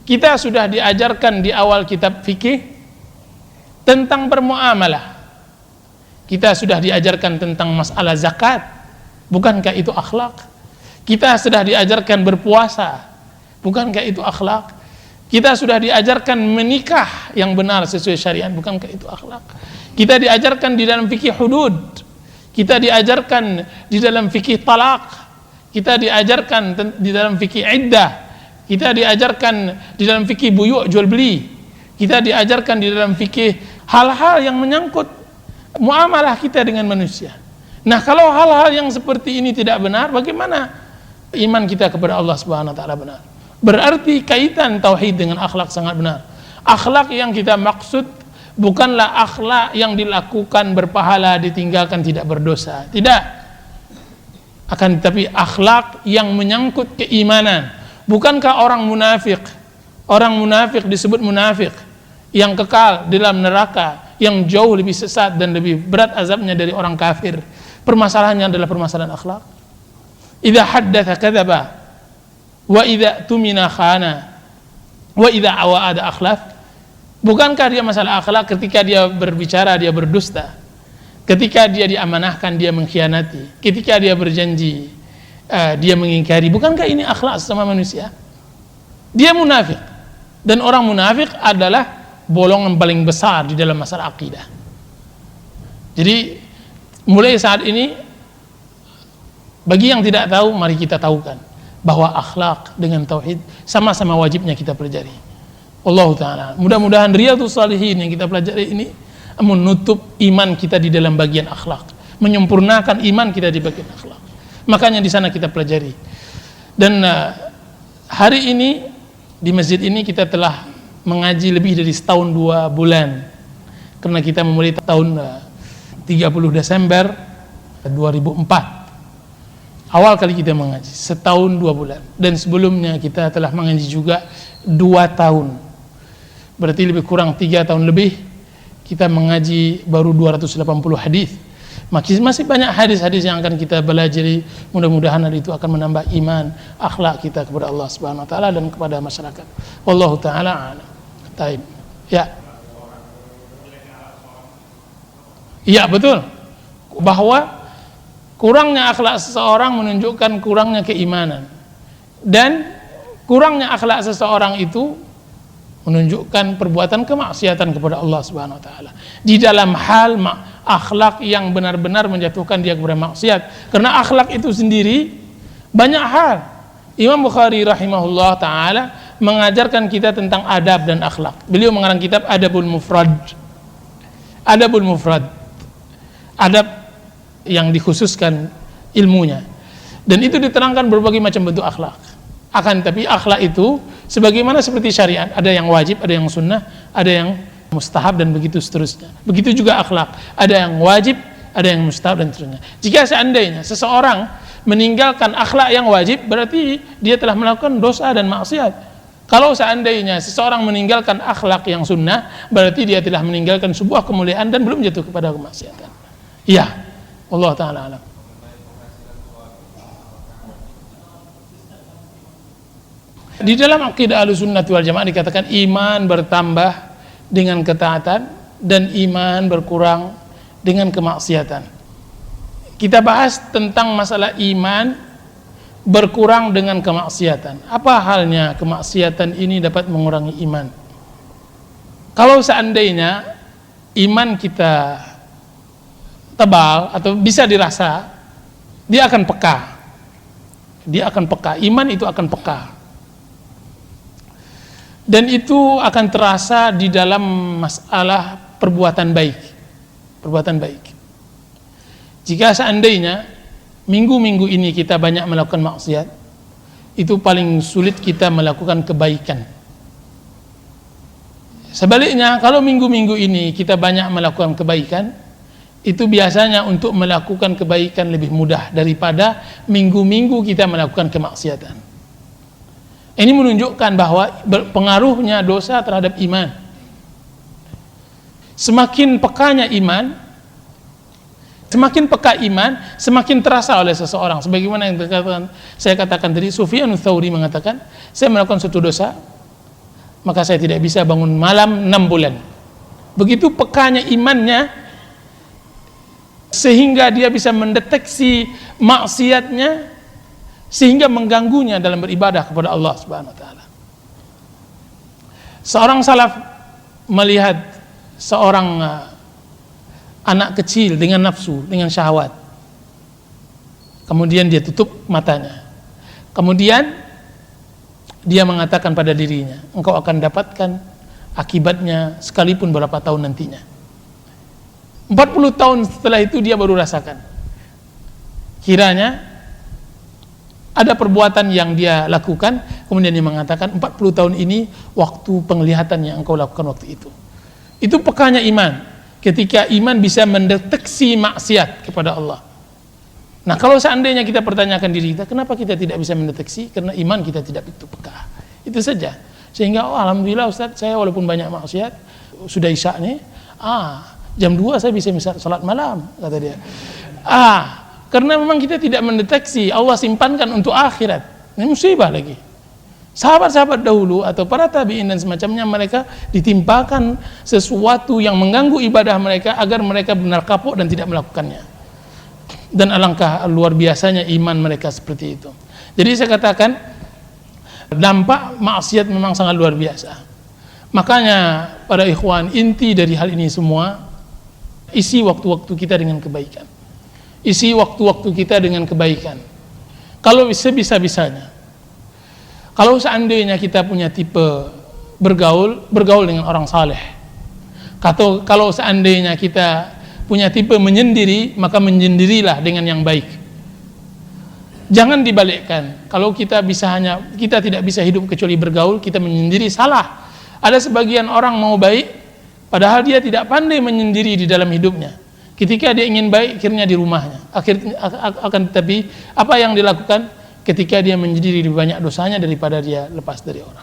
kita sudah diajarkan di awal kitab fikih tentang bermuamalah. Kita sudah diajarkan tentang masalah zakat. Bukankah itu akhlak? Kita sudah diajarkan berpuasa. Bukankah itu akhlak? Kita sudah diajarkan menikah yang benar sesuai syariat. Bukankah itu akhlak? Kita diajarkan di dalam fikih hudud. Kita diajarkan di dalam fikih talak. Kita diajarkan di dalam fikih iddah. Kita diajarkan di dalam fikih buyu' jual beli. Kita diajarkan di dalam fikih hal-hal yang menyangkut muamalah kita dengan manusia. Nah, kalau hal-hal yang seperti ini tidak benar, bagaimana iman kita kepada Allah Subhanahu wa taala benar? Berarti kaitan tauhid dengan akhlak sangat benar. Akhlak yang kita maksud bukanlah akhlak yang dilakukan berpahala, ditinggalkan tidak berdosa. Tidak. Akan tetapi akhlak yang menyangkut keimanan. Bukankah orang munafik disebut munafik yang kekal di dalam neraka, yang jauh lebih sesat dan lebih berat azabnya dari orang kafir? Permasalahannya adalah permasalahan akhlak. Idza haddatsa kadzaba wa idza tumina khana wa idza awa'ada akhlaf. Bukankah dia masalah akhlak ketika dia berbicara dia berdusta, Ketika dia diamanahkan, dia mengkhianati. Ketika dia berjanji, dia mengingkari. Bukankah ini akhlak sesama manusia? Dia munafik. Dan orang munafik adalah bolongan paling besar di dalam masalah akidah. Jadi mulai saat ini, bagi yang tidak tahu, mari kita tahukan bahwa akhlak dengan tauhid sama-sama wajibnya kita pelajari. Allah Ta'ala, mudah-mudahan Riyadhus Shalihin yang kita pelajari ini menutup iman kita di dalam bagian akhlak, menyempurnakan iman kita di bagian akhlak. Makanya di sana kita pelajari. Dan hari ini di masjid ini kita telah mengaji lebih dari setahun 2 bulan, karena kita memulai tahun 30 Desember 2004. Awal kali kita mengaji setahun 2 bulan, dan sebelumnya kita telah mengaji juga 2 tahun. Berarti lebih kurang 3 tahun lebih kita mengaji baru 280 hadis. Masih banyak hadis-hadis yang akan kita pelajari. Mudah-mudahan hal itu akan menambah iman, akhlak kita kepada Allah Subhanahu wa taala dan kepada masyarakat. Wallahu taala a'lam. Taib. Ya. Iya, betul. Bahwa kurangnya akhlak seseorang menunjukkan kurangnya keimanan. Dan kurangnya akhlak seseorang itu menunjukkan perbuatan kemaksiatan kepada Allah Subhanahu wa taala. Di dalam hal akhlak yang benar-benar menjatuhkan dia kepada maksiat. Karena akhlak itu sendiri banyak hal. Imam Bukhari rahimahullah taala mengajarkan kita tentang adab dan akhlak. Beliau mengarang kitab Adabul Mufrad. Adabul Mufrad. Adab yang dikhususkan ilmunya. Dan itu diterangkan berbagai macam bentuk akhlak. Akan tapi akhlak itu sebagaimana seperti syariat, ada yang wajib, ada yang sunnah, ada yang mustahab, dan begitu seterusnya. Begitu juga akhlak, ada yang wajib, ada yang mustahab, dan seterusnya. Jika seandainya seseorang meninggalkan akhlak yang wajib, berarti dia telah melakukan dosa dan maksiat. Kalau seandainya seseorang meninggalkan akhlak yang sunnah, berarti dia telah meninggalkan sebuah kemuliaan dan belum jatuh kepada kemaksiatan. Iya, Allah Ta'ala alam. Di dalam akidah Ahlussunnah wal Jamaah dikatakan iman bertambah dengan ketaatan dan iman berkurang dengan kemaksiatan. Kita bahas tentang masalah iman berkurang dengan kemaksiatan. Apa halnya kemaksiatan ini dapat mengurangi iman? Kalau seandainya iman kita tebal atau bisa dirasa, dia akan peka. Dia akan peka. Iman itu akan peka. Dan itu akan terasa di dalam masalah perbuatan baik. Perbuatan baik. Jika seandainya minggu-minggu ini kita banyak melakukan maksiat, itu paling sulit kita melakukan kebaikan. Sebaliknya, kalau minggu-minggu ini kita banyak melakukan kebaikan, itu biasanya untuk melakukan kebaikan lebih mudah daripada minggu-minggu kita melakukan kemaksiatan. Ini menunjukkan bahwa pengaruhnya dosa terhadap iman. Semakin pekanya iman, semakin peka iman, semakin terasa oleh seseorang. Sebagaimana yang saya katakan tadi, Sufyan Tsauri mengatakan, saya melakukan suatu dosa, maka saya tidak bisa bangun malam 6 bulan. Begitu pekanya imannya, sehingga dia bisa mendeteksi maksiatnya, sehingga mengganggunya dalam beribadah kepada Allah Subhanahu wa taala. Seorang salaf melihat seorang anak kecil dengan nafsu, dengan syahwat. Kemudian dia tutup matanya. Kemudian dia mengatakan pada dirinya, engkau akan dapatkan akibatnya sekalipun berapa tahun nantinya. 40 tahun setelah itu dia baru rasakan. Kiranya ada perbuatan yang dia lakukan, kemudian dia mengatakan 40 tahun ini waktu penglihatan yang engkau lakukan waktu itu. Itu pekanya iman, ketika iman bisa mendeteksi maksiat kepada Allah. Nah, kalau seandainya kita pertanyakan diri kita, kenapa kita tidak bisa mendeteksi? Karena iman kita tidak begitu peka. Itu saja. Sehingga alhamdulillah Ustaz, saya walaupun banyak maksiat, sudah isya nih, jam 2 saya bisa salat malam, kata dia. Karena memang kita tidak mendeteksi, Allah simpankan untuk akhirat. Ini musibah lagi. Sahabat-sahabat dahulu atau para tabi'in dan semacamnya, mereka ditimpakan sesuatu yang mengganggu ibadah mereka agar mereka benar kapok dan tidak melakukannya. Dan alangkah luar biasanya iman mereka seperti itu. Jadi saya katakan, dampak maksiat memang sangat luar biasa. Makanya para ikhwan, inti dari hal ini semua, isi waktu-waktu kita dengan kebaikan. Isi waktu-waktu kita dengan kebaikan. Kalau bisa-bisanya, kalau seandainya kita punya tipe bergaul dengan orang saleh. Kalau seandainya kita punya tipe menyendiri, maka menyendirilah dengan yang baik. Jangan dibalikkan. Kalau kita tidak bisa hidup kecuali bergaul, kita menyendiri, salah. Ada sebagian orang mau baik, padahal dia tidak pandai menyendiri di dalam hidupnya. Ketika dia ingin baik, akhirnya di rumahnya. Tetapi apa yang dilakukan? Ketika dia menyendiri lebih banyak dosanya daripada dia lepas dari orang.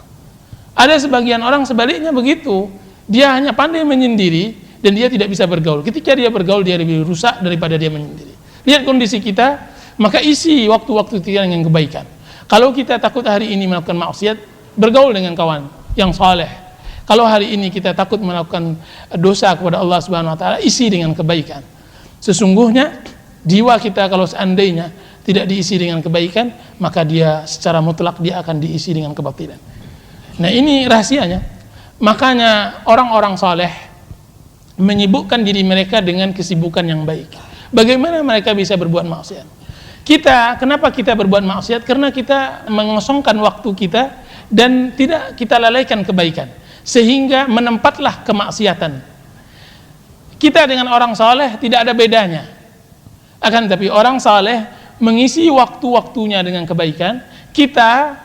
Ada sebagian orang sebaliknya begitu, dia hanya pandai menyendiri dan dia tidak bisa bergaul. Ketika dia bergaul, dia lebih rusak daripada dia menyendiri. Lihat kondisi kita, maka isi waktu-waktu kita dengan kebaikan. Kalau kita takut hari ini melakukan maksiat, bergaul dengan kawan yang saleh. Kalau hari ini kita takut melakukan dosa kepada Allah Subhanahu wa taala, isi dengan kebaikan. Sesungguhnya jiwa kita kalau seandainya tidak diisi dengan kebaikan, maka dia secara mutlak dia akan diisi dengan kebatilan. Nah, ini rahasianya. Makanya orang-orang saleh menyibukkan diri mereka dengan kesibukan yang baik. Bagaimana mereka bisa berbuat maksiat? Kenapa kita berbuat maksiat? Karena kita mengosongkan waktu kita dan tidak kita lalaikan kebaikan, sehingga menempatlah kemaksiatan. Kita dengan orang saleh tidak ada bedanya. Akan tapi orang saleh mengisi waktu-waktunya dengan kebaikan, kita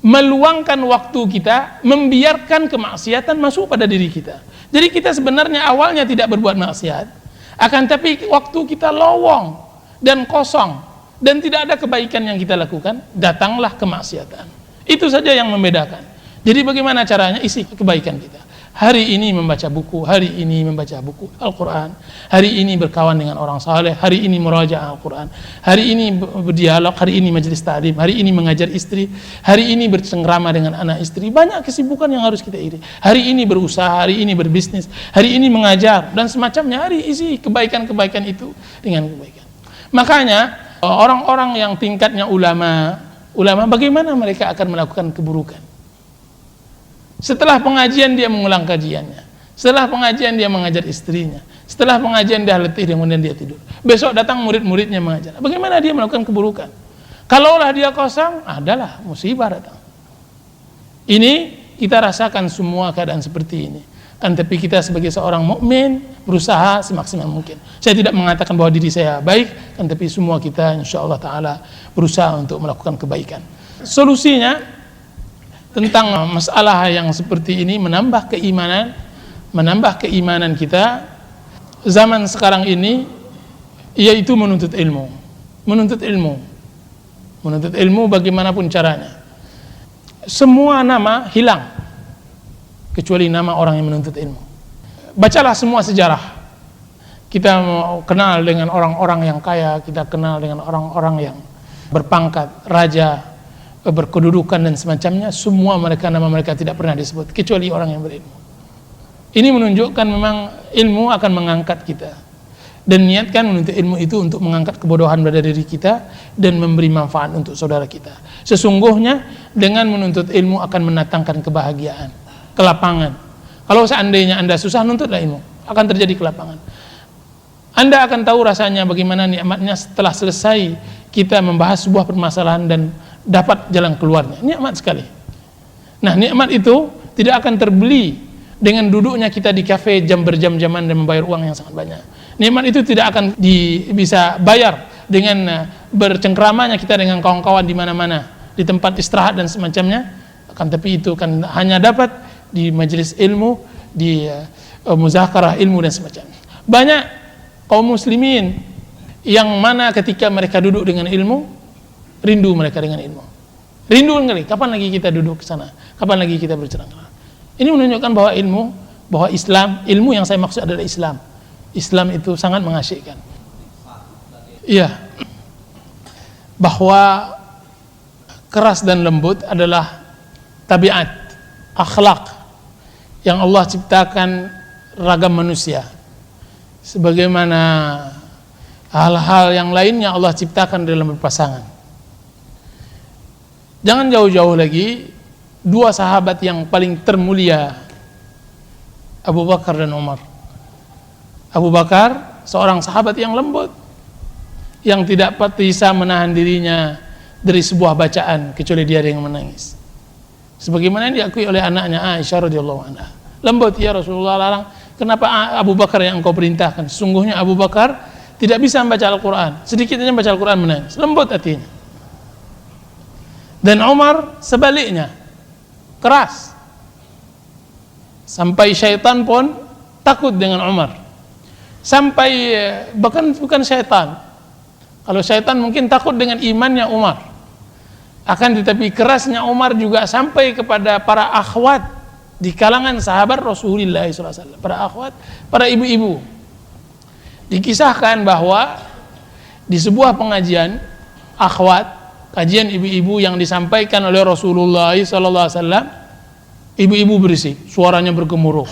meluangkan waktu kita, membiarkan kemaksiatan masuk pada diri kita. Jadi kita sebenarnya awalnya tidak berbuat maksiat, akan tapi waktu kita lowong dan kosong dan tidak ada kebaikan yang kita lakukan, datanglah kemaksiatan. Itu saja yang membedakan. Jadi bagaimana caranya isi kebaikan kita? Hari ini membaca buku, hari ini membaca buku Al-Quran, hari ini berkawan dengan orang saleh, hari ini murajaah Al-Quran, hari ini berdialog, hari ini majelis ta'lim, hari ini mengajar istri, hari ini bercengkrama dengan anak istri. Banyak kesibukan yang harus kita iri. Hari ini berusaha, hari ini berbisnis, hari ini mengajar dan semacamnya. Hari isi kebaikan-kebaikan itu dengan kebaikan. Makanya orang-orang yang tingkatnya ulama bagaimana mereka akan melakukan keburukan? Setelah pengajian dia mengulang kajiannya, setelah pengajian dia mengajar istrinya, setelah pengajian dia letih dan kemudian dia tidur. Besok datang murid-muridnya mengajar. Bagaimana dia melakukan keburukan? Kalaulah dia kosong, adalah musibah datang. Ini kita rasakan semua keadaan seperti ini. Kan tapi kita sebagai seorang mukmin berusaha semaksimal mungkin. Saya tidak mengatakan bahwa diri saya baik, kan tapi semua kita insyaallah taala berusaha untuk melakukan kebaikan. Solusinya tentang masalah yang seperti ini, menambah keimanan kita zaman sekarang ini, yaitu menuntut ilmu bagaimanapun caranya. Semua nama hilang kecuali nama orang yang menuntut ilmu. Bacalah semua sejarah. Kita mau kenal dengan orang-orang yang kaya, kita kenal dengan orang-orang yang berpangkat, raja, berkedudukan dan semacamnya, semua nama mereka tidak pernah disebut kecuali orang yang berilmu. Ini menunjukkan memang ilmu akan mengangkat kita, dan niatkan menuntut ilmu itu untuk mengangkat kebodohan pada diri kita dan memberi manfaat untuk saudara kita. Sesungguhnya dengan menuntut ilmu akan mendatangkan kebahagiaan, kelapangan. Kalau seandainya Anda susah, nuntutlah ilmu, akan terjadi kelapangan. Anda akan tahu rasanya bagaimana nikmatnya setelah selesai kita membahas sebuah permasalahan dan dapat jalan keluarnya. Nikmat sekali. Nah, nikmat itu tidak akan terbeli dengan duduknya kita di kafe jam berjam-jaman dan membayar uang yang sangat banyak. Nikmat itu tidak akan bisa bayar dengan bercengkramanya kita dengan kawan-kawan di mana-mana, di tempat istirahat dan semacamnya. Akan tapi itu kan hanya dapat di majelis ilmu, di muzakarah ilmu dan semacamnya. Banyak kaum muslimin yang mana ketika mereka duduk dengan ilmu, rindu mereka dengan ilmu. Rindu sekali, kapan lagi kita duduk ke sana? Kapan lagi kita bercengkrama? Ini menunjukkan bahwa ilmu yang saya maksud adalah Islam. Islam itu sangat mengasyikkan. Iya. Bahwa keras dan lembut adalah tabiat, akhlak yang Allah ciptakan ragam manusia. Sebagaimana hal-hal yang lainnya Allah ciptakan dalam berpasangan. Jangan jauh-jauh lagi, dua sahabat yang paling termulia, Abu Bakar dan Umar. Abu Bakar seorang sahabat yang lembut, yang tidak bisa menahan dirinya dari sebuah bacaan kecuali dia yang menangis. Sebagaimana yang diakui oleh anaknya Aisyah radhiyallahu anha. Lembut, ya Rasulullah, larang. Kenapa Abu Bakar yang engkau perintahkan? Sesungguhnya Abu Bakar tidak bisa membaca Al-Quran. Sedikitnya membaca Al-Quran menangis. Lembut hatinya. Dan Umar sebaliknya, keras. Sampai syaitan pun takut dengan Umar. Sampai bahkan bukan syaitan. Kalau syaitan mungkin takut dengan imannya Umar. Akan tetapi kerasnya Umar juga sampai kepada para akhwat di kalangan sahabat Rasulullah SAW. Para akhwat, para ibu-ibu. Dikisahkan bahwa di sebuah pengajian akhwat, kajian ibu-ibu yang disampaikan oleh Rasulullah SAW, ibu-ibu berisik, suaranya bergemuruh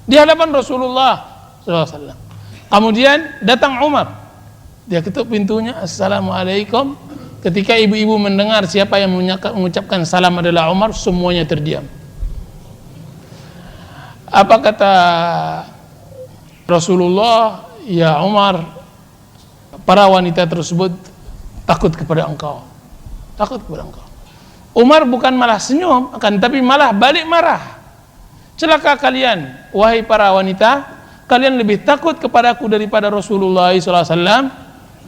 di hadapan Rasulullah SAW. Kemudian datang Umar, dia ketuk pintunya, Assalamualaikum. Ketika ibu-ibu mendengar siapa yang mengucapkan salam adalah Umar, semuanya terdiam. Apa kata Rasulullah? Ya Umar, para wanita tersebut takut kepada engkau. Takut kepada engkau. Umar bukan malah senyum, akan tapi malah balik marah. Celaka kalian, wahai para wanita, kalian lebih takut kepadaku daripada Rasulullah SAW.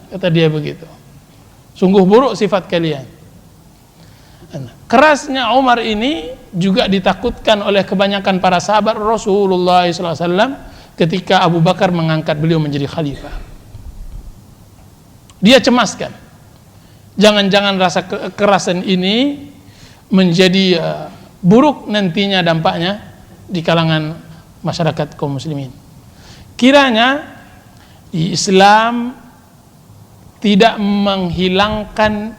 Kata dia begitu. Sungguh buruk sifat kalian. Kerasnya Umar ini juga ditakutkan oleh kebanyakan para sahabat Rasulullah SAW ketika Abu Bakar mengangkat beliau menjadi khalifah. Dia cemaskan, jangan-jangan rasa kekerasan ini menjadi buruk nantinya dampaknya di kalangan masyarakat kaum muslimin. Kiranya di Islam tidak menghilangkan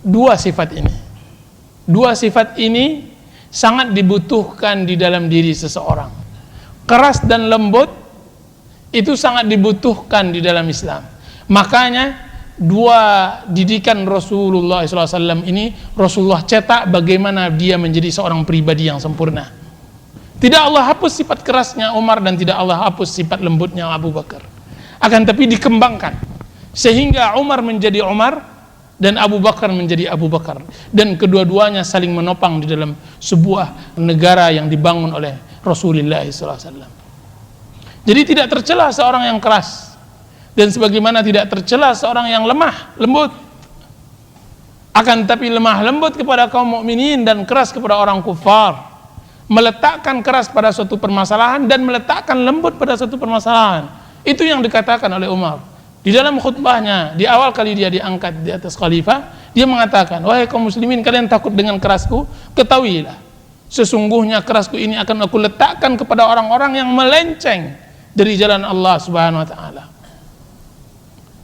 dua sifat ini. Dua sifat ini sangat dibutuhkan di dalam diri seseorang. Keras dan lembut itu sangat dibutuhkan di dalam Islam. Makanya dua didikan Rasulullah SAW ini Rasulullah cetak bagaimana dia menjadi seorang pribadi yang sempurna. Tidak Allah hapus sifat kerasnya Umar dan tidak Allah hapus sifat lembutnya Abu Bakar. Akan tapi dikembangkan sehingga Umar menjadi Umar dan Abu Bakar menjadi Abu Bakar, dan kedua-duanya saling menopang di dalam sebuah negara yang dibangun oleh Rasulullah SAW. Jadi tidak tercela seorang yang keras, dan sebagaimana tidak tercela seorang yang lemah lembut. Akan tapi lemah lembut kepada kaum mukminin dan keras kepada orang kufar, meletakkan keras pada suatu permasalahan dan meletakkan lembut pada suatu permasalahan. Itu yang dikatakan oleh Umar. Di dalam khutbahnya, di awal kali dia diangkat di atas khalifah, dia mengatakan, wahai kaum muslimin, kalian takut dengan kerasku? Ketahuilah, sesungguhnya kerasku ini akan aku letakkan kepada orang-orang yang melenceng dari jalan Allah Subhanahu wa ta'ala.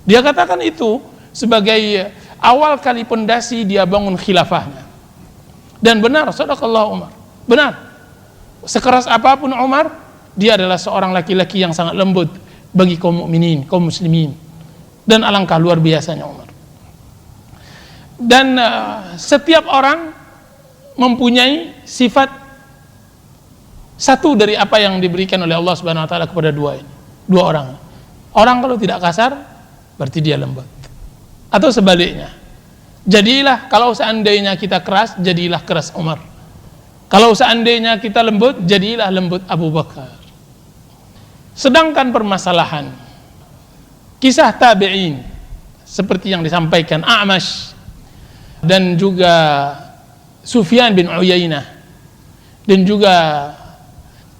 Dia katakan itu sebagai awal kali pondasi dia bangun khilafahnya. Dan benar, sadaqallahu Umar. Benar. Sekeras apapun Umar, dia adalah seorang laki-laki yang sangat lembut bagi kaum mukminin, kaum muslimin. Dan alangkah luar biasanya Umar. Dan setiap orang mempunyai sifat satu dari apa yang diberikan oleh Allah Subhanahu wa taala kepada dua orang. Orang kalau tidak kasar berarti dia lembut. Atau sebaliknya. Jadilah kalau seandainya kita keras, jadilah keras Umar. Kalau seandainya kita lembut, jadilah lembut Abu Bakar. Sedangkan permasalahan kisah tabi'in seperti yang disampaikan A'mash dan juga Sufyan bin Uyainah dan juga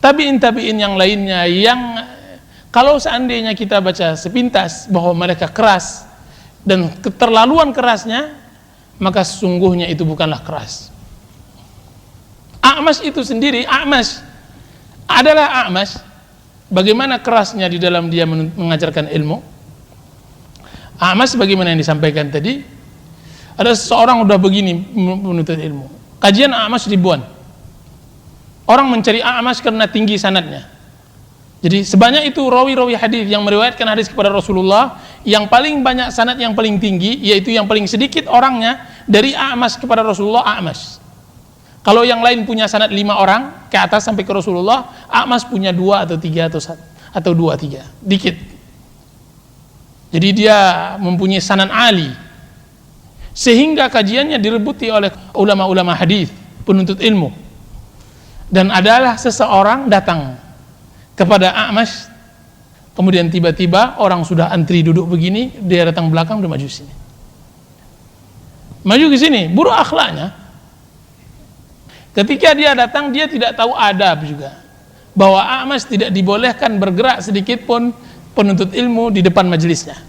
tabi'in yang lainnya, yang kalau seandainya kita baca sepintas bahwa mereka keras dan keterlaluan kerasnya, maka sesungguhnya itu bukanlah keras. A'mash itu sendiri, A'mash bagaimana kerasnya di dalam dia mengajarkan ilmu. A'mash bagaimana yang disampaikan tadi, Ada seseorang udah begini menuntut ilmu, kajian A'mash ribuan, orang mencari A'mash karena tinggi sanadnya. Jadi sebanyak itu rawi-rawi hadis yang meriwayatkan hadis kepada Rasulullah, yang paling banyak sanad yang paling tinggi, yaitu yang paling sedikit orangnya dari A'mash kepada Rasulullah, A'mash. Kalau yang lain punya sanad 5 orang ke atas sampai ke Rasulullah, A'mash punya 2 atau 3 atau 2, 3, dikit. Jadi dia mempunyai sanad ali, sehingga kajiannya direbuti oleh ulama-ulama hadis, penuntut ilmu. Dan adalah seseorang datang kepada A'mash, kemudian tiba-tiba orang sudah antri duduk begini, dia datang belakang, dia maju sini, maju ke sini, buruk akhlaknya. Ketika dia datang, dia tidak tahu adab juga, bahwa A'mash tidak dibolehkan bergerak sedikit pun penuntut ilmu di depan majelisnya.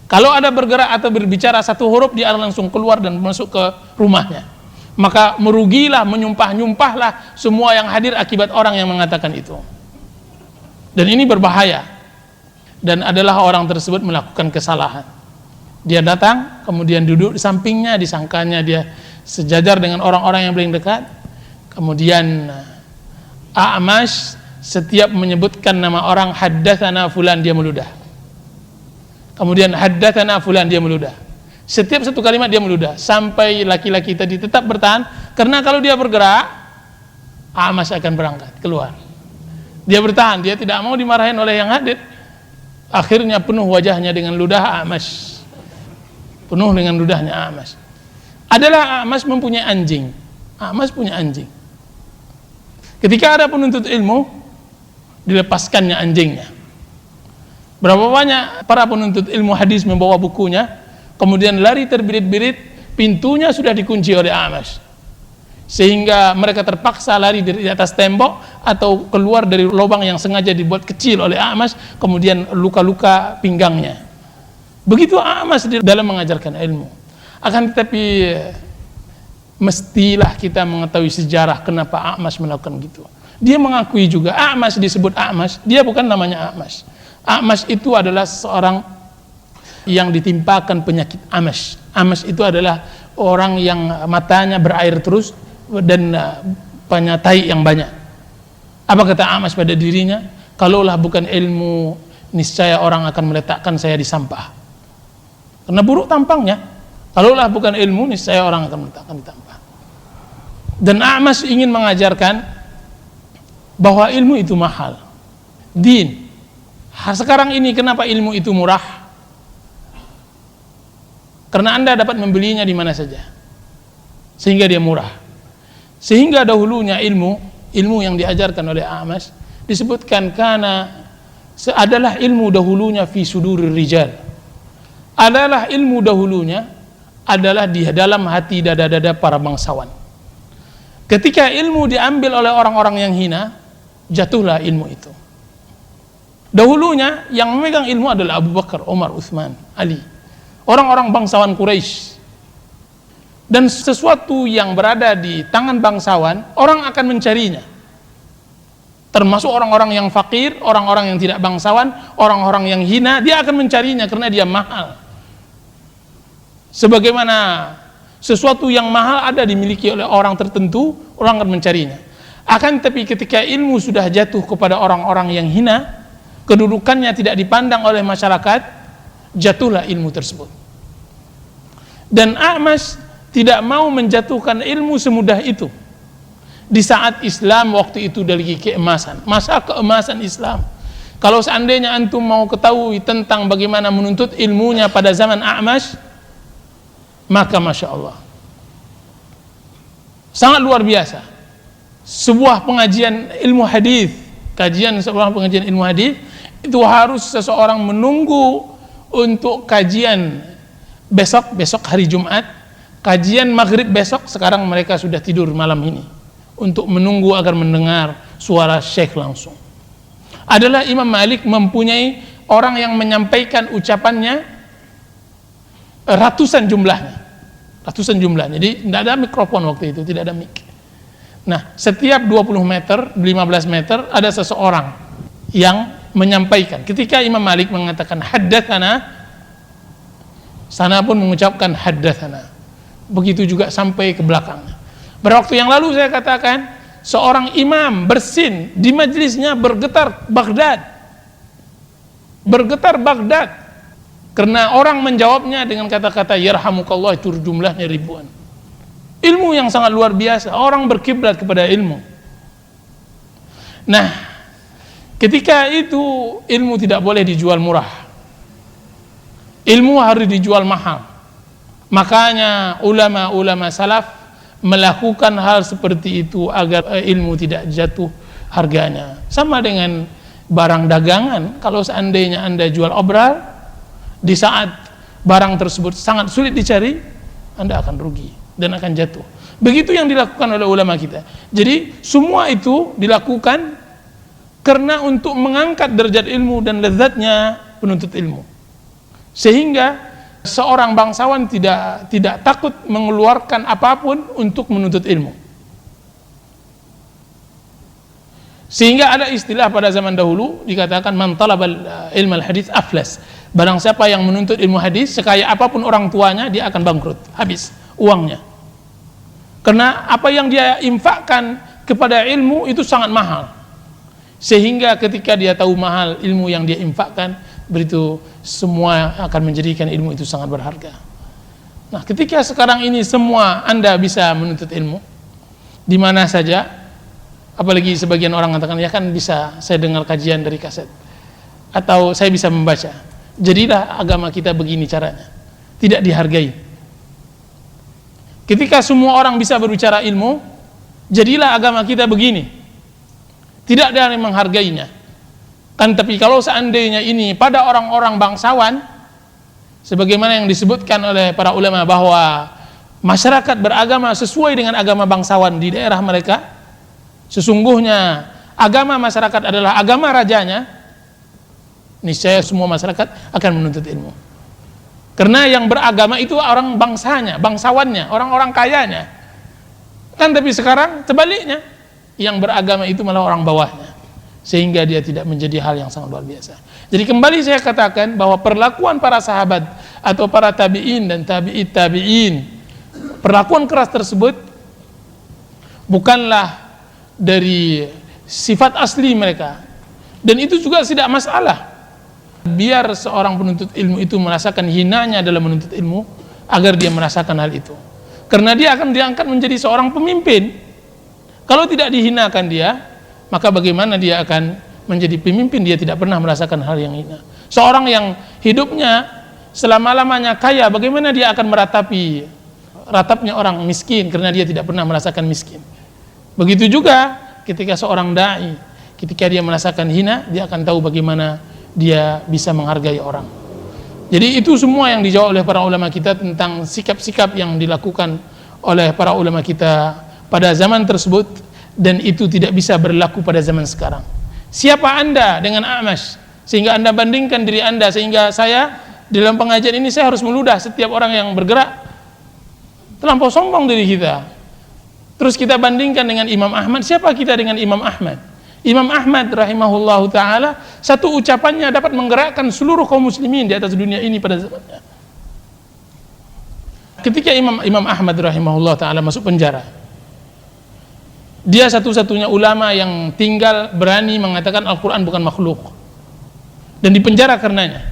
Kalau ada bergerak atau berbicara satu huruf, dia langsung keluar dan masuk ke rumahnya. Maka merugilah, menyumpah-nyumpahlah semua yang hadir akibat orang yang mengatakan itu. Dan ini berbahaya, dan adalah orang tersebut melakukan kesalahan. Dia datang, kemudian duduk di sampingnya, disangkanya dia sejajar dengan orang-orang yang paling dekat. Kemudian A'mash setiap menyebutkan nama orang, haddatsana fulan, dia meludah. Kemudian haddatsana fulan, dia meludah. Setiap satu kalimat dia meludah, sampai laki-laki tadi tetap bertahan, karena kalau dia bergerak, A'mash akan berangkat keluar. Dia bertahan, dia tidak mau dimarahin oleh yang hadir. Akhirnya penuh wajahnya dengan ludah A'mash, penuh dengan ludahnya A'mash. Adalah A'mash mempunyai anjing. A'mash punya anjing. Ketika ada penuntut ilmu, dilepaskannya anjingnya. Berapa banyak para penuntut ilmu hadis membawa bukunya, kemudian lari terbirit-birit, pintunya sudah dikunci oleh A'mash, sehingga mereka terpaksa lari dari atas tembok atau keluar dari lubang yang sengaja dibuat kecil oleh A'mash, kemudian luka-luka pinggangnya. Begitu A'mash dalam mengajarkan ilmu. Akan tetapi mestilah kita mengetahui sejarah kenapa A'mash melakukan gitu. Dia mengakui juga, A'mash disebut A'mash, dia bukan namanya A'mash. A'mash itu adalah seorang yang ditimpakan penyakit A'mash. A'mash itu adalah orang yang matanya berair terus dan punya tai yang banyak. Apa kata A'mash pada dirinya? Kalaulah bukan ilmu, niscaya orang akan meletakkan saya di sampah, karena buruk tampangnya. Kalaulah bukan ilmu, niscaya orang akan meletakkan di sampah. Dan A'mash ingin mengajarkan bahwa ilmu itu mahal, din. Sekarang ini kenapa ilmu itu murah? Karena Anda dapat membelinya di mana saja, sehingga dia murah. Sehingga dahulunya ilmu yang diajarkan oleh A'mash disebutkan karena adalah ilmu dahulunya fi sudurir rijal. Adalah ilmu dahulunya adalah di dalam hati dada-dada para bangsawan. Ketika ilmu diambil oleh orang-orang yang hina, jatuhlah ilmu itu. Dahulunya yang memegang ilmu adalah Abu Bakar, Umar, Utsman, Ali, orang-orang bangsawan Quraisy. Dan sesuatu yang berada di tangan bangsawan, orang akan mencarinya. Termasuk orang-orang yang fakir, orang-orang yang tidak bangsawan, orang-orang yang hina, dia akan mencarinya karena dia mahal. Sebagaimana sesuatu yang mahal ada dimiliki oleh orang tertentu, orang akan mencarinya. Akan tetapi ketika ilmu sudah jatuh kepada orang-orang yang hina, kedudukannya tidak dipandang oleh masyarakat, jatuhlah ilmu tersebut. Dan A'mash tidak mau menjatuhkan ilmu semudah itu. Di saat Islam waktu itu dari keemasan, masa keemasan Islam. Kalau seandainya antum mau ketahui tentang bagaimana menuntut ilmunya pada zaman A'mash, maka Masya Allah, sangat luar biasa. Sebuah pengajian ilmu hadis, sebuah pengajian ilmu hadis itu harus seseorang menunggu untuk kajian besok hari Jumat, kajian maghrib besok. Sekarang mereka sudah tidur malam ini untuk menunggu agar mendengar suara syekh langsung. Adalah Imam Malik mempunyai orang yang menyampaikan ucapannya ratusan jumlahnya. Jadi tidak ada mikrofon waktu itu, tidak ada mic. Nah, setiap 20 meter, 15 meter ada seseorang yang menyampaikan. Ketika Imam Malik mengatakan haddatsana, sana pun mengucapkan haddatsana. begitu juga sampai ke belakang. Beberapa waktu yang lalu saya katakan, seorang imam bersin di majelisnya bergetar Baghdad, karena orang menjawabnya dengan kata-kata yarhamukallah, itu jumlahnya ribuan. Ilmu yang sangat luar biasa, orang berkiblat kepada ilmu. Nah, ketika itu ilmu tidak boleh dijual murah, ilmu harus dijual mahal. Makanya ulama-ulama salaf melakukan hal seperti itu agar ilmu tidak jatuh harganya. Sama dengan barang dagangan, kalau seandainya Anda jual obral, di saat barang tersebut sangat sulit dicari, Anda akan rugi dan akan jatuh. Begitu yang dilakukan oleh ulama kita. Jadi semua itu dilakukan karena untuk mengangkat derajat ilmu dan lezatnya penuntut ilmu, sehingga seorang bangsawan tidak takut mengeluarkan apapun untuk menuntut ilmu. Sehingga ada istilah pada zaman dahulu dikatakan man talabal ilmal hadis aflas. Barang siapa yang menuntut ilmu hadis, sekaya apapun orang tuanya, dia akan bangkrut, habis uangnya. Karena apa yang dia infakkan kepada ilmu itu sangat mahal. Sehingga ketika dia tahu mahal ilmu yang dia infakkan, begitu semua akan menjadikan ilmu itu sangat berharga. Nah, ketika sekarang ini semua Anda bisa menuntut ilmu di mana saja, apalagi sebagian orang mengatakan, ya kan bisa saya dengar kajian dari kaset, atau saya bisa membaca. Jadilah agama kita begini caranya, tidak dihargai. Ketika semua orang bisa berbicara ilmu, jadilah agama kita begini, tidak ada yang menghargainya. Kan, tapi kalau seandainya ini pada orang-orang bangsawan, sebagaimana yang disebutkan oleh para ulama bahwa masyarakat beragama sesuai dengan agama bangsawan di daerah mereka, sesungguhnya agama masyarakat adalah agama rajanya, niscaya semua masyarakat akan menuntut ilmu. Karena yang beragama itu orang bangsanya, bangsawannya, orang-orang kayanya. Kan, tapi sekarang sebaliknya, yang beragama itu malah orang bawahnya, sehingga dia tidak menjadi hal yang sangat luar biasa. Jadi kembali saya katakan bahwa perlakuan para sahabat atau para tabi'in dan tabi'in, perlakuan keras tersebut bukanlah dari sifat asli mereka, dan itu juga tidak masalah. Biar seorang penuntut ilmu itu merasakan hinanya dalam menuntut ilmu, agar dia merasakan hal itu, karena dia akan diangkat menjadi seorang pemimpin. Kalau tidak dihinakan dia, maka bagaimana dia akan menjadi pemimpin? Dia tidak pernah merasakan hal yang hina. Seorang yang hidupnya selama-lamanya kaya, bagaimana dia akan meratapi ratapnya orang miskin, karena dia tidak pernah merasakan miskin. Begitu juga ketika seorang da'i, ketika dia merasakan hina, dia akan tahu bagaimana dia bisa menghargai orang. Jadi itu semua yang dijawab oleh para ulama kita tentang sikap-sikap yang dilakukan oleh para ulama kita pada zaman tersebut, dan itu tidak bisa berlaku pada zaman sekarang. Siapa Anda dengan A'mash sehingga Anda bandingkan diri Anda, sehingga saya dalam pengajian ini saya harus meludah setiap orang yang bergerak? Terlampau sombong diri kita. Terus kita bandingkan dengan Imam Ahmad. Siapa kita dengan Imam Ahmad? Imam Ahmad rahimahullahu ta'ala, satu ucapannya dapat menggerakkan seluruh kaum muslimin di atas dunia ini pada zamannya. Ketika Imam Ahmad rahimahullahu ta'ala masuk penjara, dia satu-satunya ulama yang tinggal berani mengatakan Al-Quran bukan makhluk, dan dipenjara karenanya.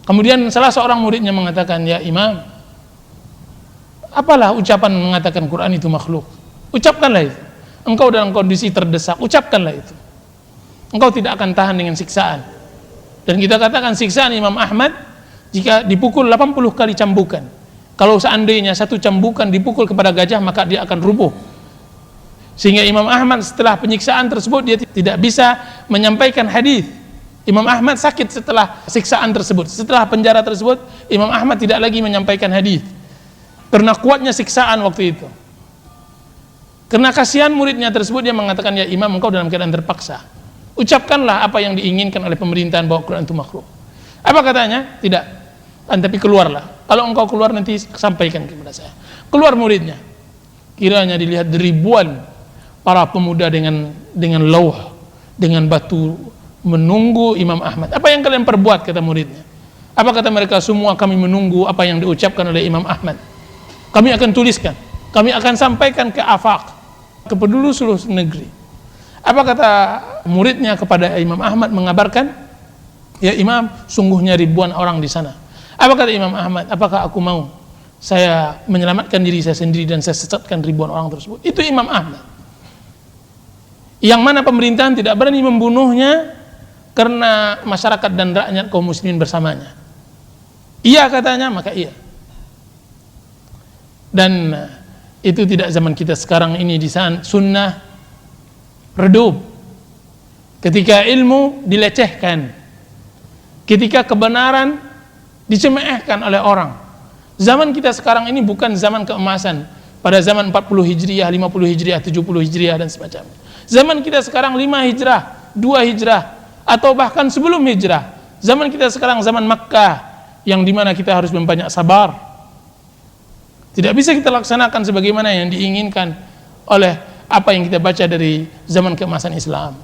Kemudian salah seorang muridnya mengatakan, ya Imam, apalah ucapan mengatakan Quran itu makhluk? Ucapkanlah itu. Engkau dalam kondisi terdesak, ucapkanlah itu. Engkau tidak akan tahan dengan siksaan. Dan kita katakan siksaan Imam Ahmad, jika dipukul 80 kali cambukan, kalau seandainya satu cambukan dipukul kepada gajah, maka dia akan rubuh. Sehingga Imam Ahmad setelah penyiksaan tersebut, dia tidak bisa menyampaikan hadis. Imam Ahmad sakit setelah siksaan tersebut, setelah penjara tersebut, Imam Ahmad tidak lagi menyampaikan hadis karena kuatnya siksaan waktu itu. Karena kasihan muridnya tersebut, dia mengatakan, ya Imam, engkau dalam keadaan terpaksa, ucapkanlah apa yang diinginkan oleh pemerintahan bahwa Quran itu makhluk. Apa katanya? Tidak, tapi keluarlah. Kalau engkau keluar nanti sampaikan kepada saya. Keluar muridnya. Kiranya dilihat ribuan para pemuda dengan lauh, dengan batu menunggu Imam Ahmad. Apa yang kalian perbuat, kata muridnya? Apa kata mereka semua? Kami menunggu apa yang diucapkan oleh Imam Ahmad. Kami akan tuliskan, kami akan sampaikan ke afaq, ke penduduk seluruh negeri. Apa kata muridnya kepada Imam Ahmad mengabarkan? Ya Imam, sungguhnya ribuan orang di sana. Apa kata Imam Ahmad? Apakah aku mau saya menyelamatkan diri saya sendiri dan saya sesatkan ribuan orang tersebut? Itu Imam Ahmad. Yang mana pemerintahan tidak berani membunuhnya karena masyarakat dan rakyat kaum muslimin bersamanya. Iya katanya, maka iya. Dan itu tidak zaman kita sekarang ini. Di saat sunnah redup, ketika ilmu dilecehkan, ketika kebenaran dicemehkan oleh orang. Zaman kita sekarang ini bukan zaman keemasan pada zaman 40 Hijriah, 50 Hijriah, 70 Hijriah dan semacamnya. Zaman kita sekarang 5 Hijrah, 2 Hijrah, atau bahkan sebelum Hijrah. Zaman kita sekarang zaman Makkah, yang dimana kita harus membanyak sabar. Tidak bisa kita laksanakan sebagaimana yang diinginkan oleh apa yang kita baca dari zaman keemasan Islam.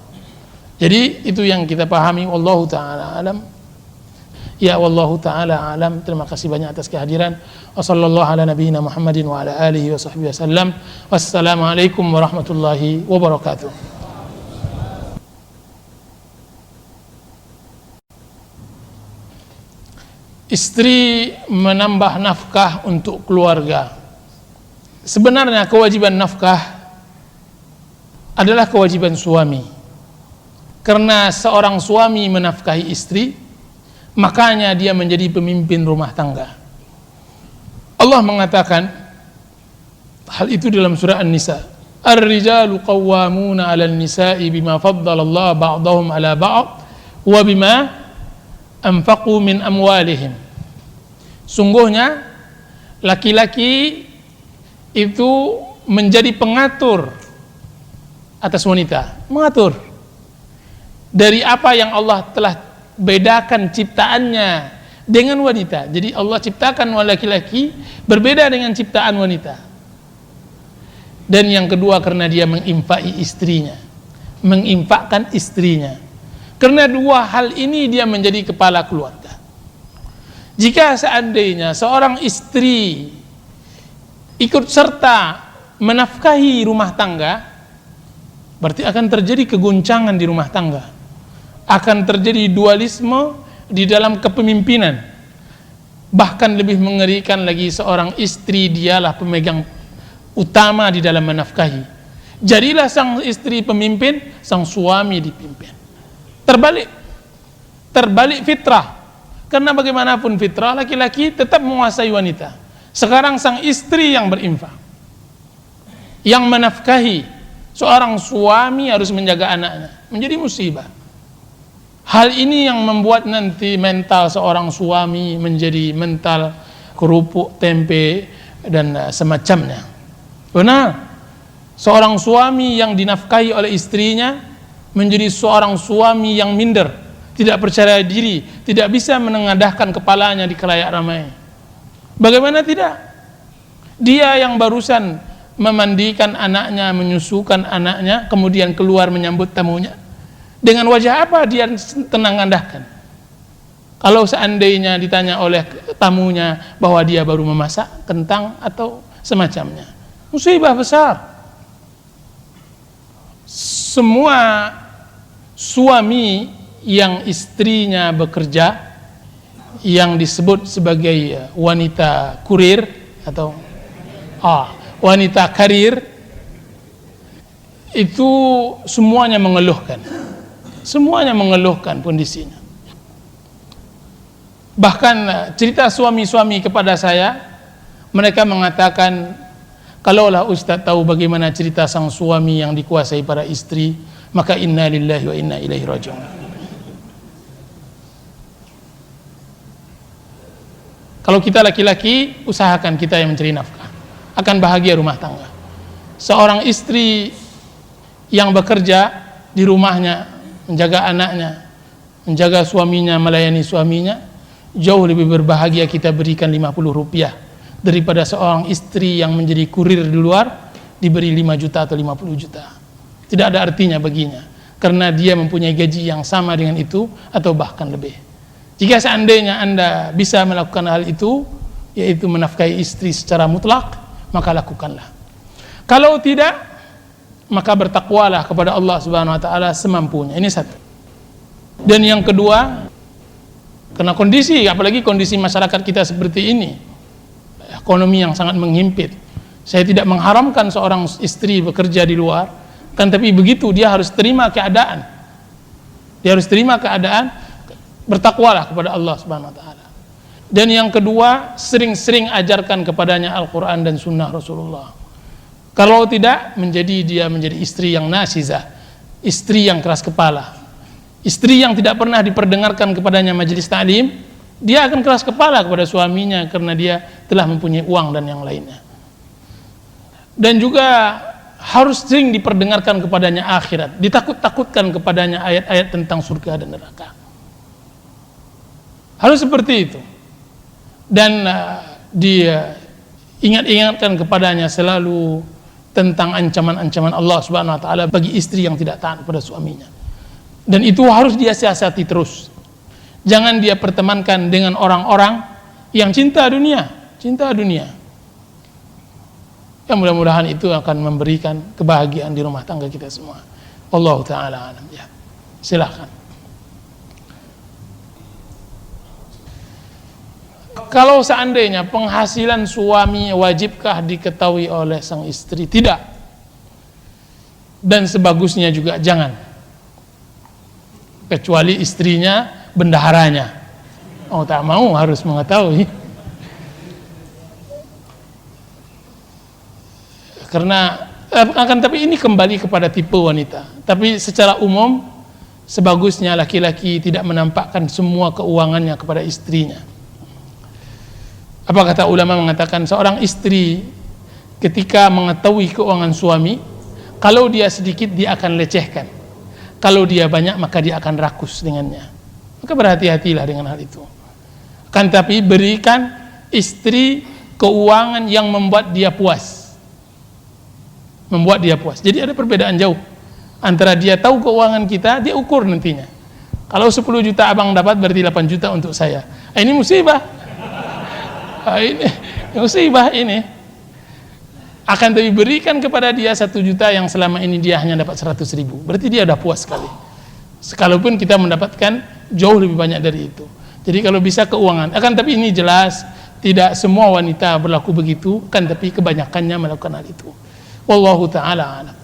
Jadi itu yang kita pahami. Wallahu ta'ala alam. Ya wallahu ta'ala alam. Terima kasih banyak atas kehadiran. Wa sallallahu ala nabiyyina Muhammadin wa ala alihi wa sahbihi wasallam. Wassalamualaikum warahmatullahi wabarakatuh. Istri menambah nafkah untuk keluarga. Sebenarnya kewajiban nafkah adalah kewajiban suami. Karena seorang suami menafkahi istri, makanya dia menjadi pemimpin rumah tangga. Allah mengatakan hal itu dalam surah An-Nisa. Ar-rijalu qawwamuna 'alan nisa'i bima faddala Allah ba'dahum 'ala ba'd wa bima anfaqu min amwalihim. Sungguhnya laki-laki itu menjadi pengatur atas wanita, mengatur dari apa yang Allah telah bedakan ciptaannya dengan wanita. Jadi Allah ciptakan laki-laki berbeda dengan ciptaan wanita. Dan yang kedua karena dia menginfaki istrinya, menginfakkan istrinya. Karena dua hal ini dia menjadi kepala keluarga. Jika seandainya seorang istri ikut serta menafkahi rumah tangga, berarti akan terjadi keguncangan di rumah tangga. Akan terjadi dualisme di dalam kepemimpinan. Bahkan lebih mengerikan lagi, seorang istri dialah pemegang utama di dalam menafkahi. Jadilah sang istri pemimpin, sang suami dipimpin. Terbalik fitrah. Karena bagaimanapun fitrah, laki-laki tetap menguasai wanita. Sekarang sang istri yang berinfak, yang menafkahi. Seorang suami harus menjaga anaknya, menjadi musibah. Hal ini yang membuat nanti mental seorang suami menjadi mental kerupuk, tempe, dan semacamnya. Benar, seorang suami yang dinafkahi oleh istrinya menjadi seorang suami yang minder, tidak percaya diri, tidak bisa menengadahkan kepalanya di khalayak ramai. Bagaimana tidak? Dia yang barusan memandikan anaknya, menyusukan anaknya, kemudian keluar menyambut tamunya. Dengan wajah apa dia tenang-andahkan? Kalau seandainya ditanya oleh tamunya bahwa dia baru memasak kentang atau semacamnya, musibah besar. Semua suami yang istrinya bekerja, yang disebut sebagai wanita kurir atau wanita karir, itu semuanya mengeluhkan. Semuanya mengeluhkan kondisinya. Bahkan cerita suami-suami kepada saya, mereka mengatakan, kalaulah Ustaz tahu bagaimana cerita sang suami yang dikuasai para istri, maka inna lillahi wa inna ilaihi raji'un. Kalau kita laki-laki, usahakan kita yang mencari nafkah, akan bahagia rumah tangga. Seorang istri yang bekerja di rumahnya, menjaga anaknya, menjaga suaminya, melayani suaminya, jauh lebih berbahagia kita berikan 50 rupiah daripada seorang istri yang menjadi kurir di luar diberi 5 juta atau 50 juta. Tidak ada artinya baginya, karena dia mempunyai gaji yang sama dengan itu atau bahkan lebih. Jika seandainya Anda bisa melakukan hal itu, yaitu menafkahi istri secara mutlak, maka lakukanlah. Kalau tidak, maka bertakwalah kepada Allah Subhanahu wa taala semampunya. Ini satu. Dan yang kedua, karena kondisi, apalagi kondisi masyarakat kita seperti ini, ekonomi yang sangat menghimpit. Saya tidak mengharamkan seorang istri bekerja di luar, kan, tapi begitu dia harus terima keadaan. Dia harus terima keadaan, bertakwalah kepada Allah Subhanahu wa taala. Dan yang kedua, sering-sering ajarkan kepadanya Al-Qur'an dan sunnah Rasulullah. Kalau tidak, dia menjadi istri yang nasizah, istri yang keras kepala. Istri yang tidak pernah diperdengarkan kepadanya majelis ta'lim, dia akan keras kepala kepada suaminya karena dia telah mempunyai uang dan yang lainnya. Dan juga harus sering diperdengarkan kepadanya akhirat, ditakut-takutkan kepadanya ayat-ayat tentang surga dan neraka. Harus seperti itu. Dan dia ingatkan kepadanya selalu tentang ancaman-ancaman Allah Subhanahu wa taala bagi istri yang tidak taat pada suaminya. Dan itu harus dia siasati terus. Jangan dia pertemankan dengan orang-orang yang cinta dunia. Ya, mudah-mudahan itu akan memberikan kebahagiaan di rumah tangga kita semua. Allah taala alam. Ya. Silakan. Kalau seandainya penghasilan suami wajibkah diketahui oleh sang istri? Tidak. Dan sebagusnya juga jangan. Kecuali istrinya bendaharanya. Oh, tak mau harus mengetahui. Karena tapi ini kembali kepada tipe wanita. Tapi secara umum sebagusnya laki-laki tidak menampakkan semua keuangannya kepada istrinya. Apa kata ulama mengatakan seorang istri ketika mengetahui keuangan suami, kalau dia sedikit dia akan lecehkan, kalau dia banyak maka dia akan rakus dengannya. Maka berhati-hatilah dengan hal itu. Kan tapi berikan istri keuangan yang membuat dia puas. Jadi ada perbedaan jauh antara dia tahu keuangan kita, dia ukur nantinya. Kalau 10 juta abang dapat berarti 8 juta untuk saya. Ini musibah. Ini musibah ini. Akan tapi berikan kepada dia 1 juta yang selama ini dia hanya dapat 100 ribu. Berarti dia udah puas sekali. Sekalipun kita mendapatkan jauh lebih banyak dari itu. Jadi kalau bisa keuangan. Akan tapi ini jelas tidak semua wanita berlaku begitu. Kan tapi kebanyakannya melakukan hal itu. Wallahu ta'ala alam.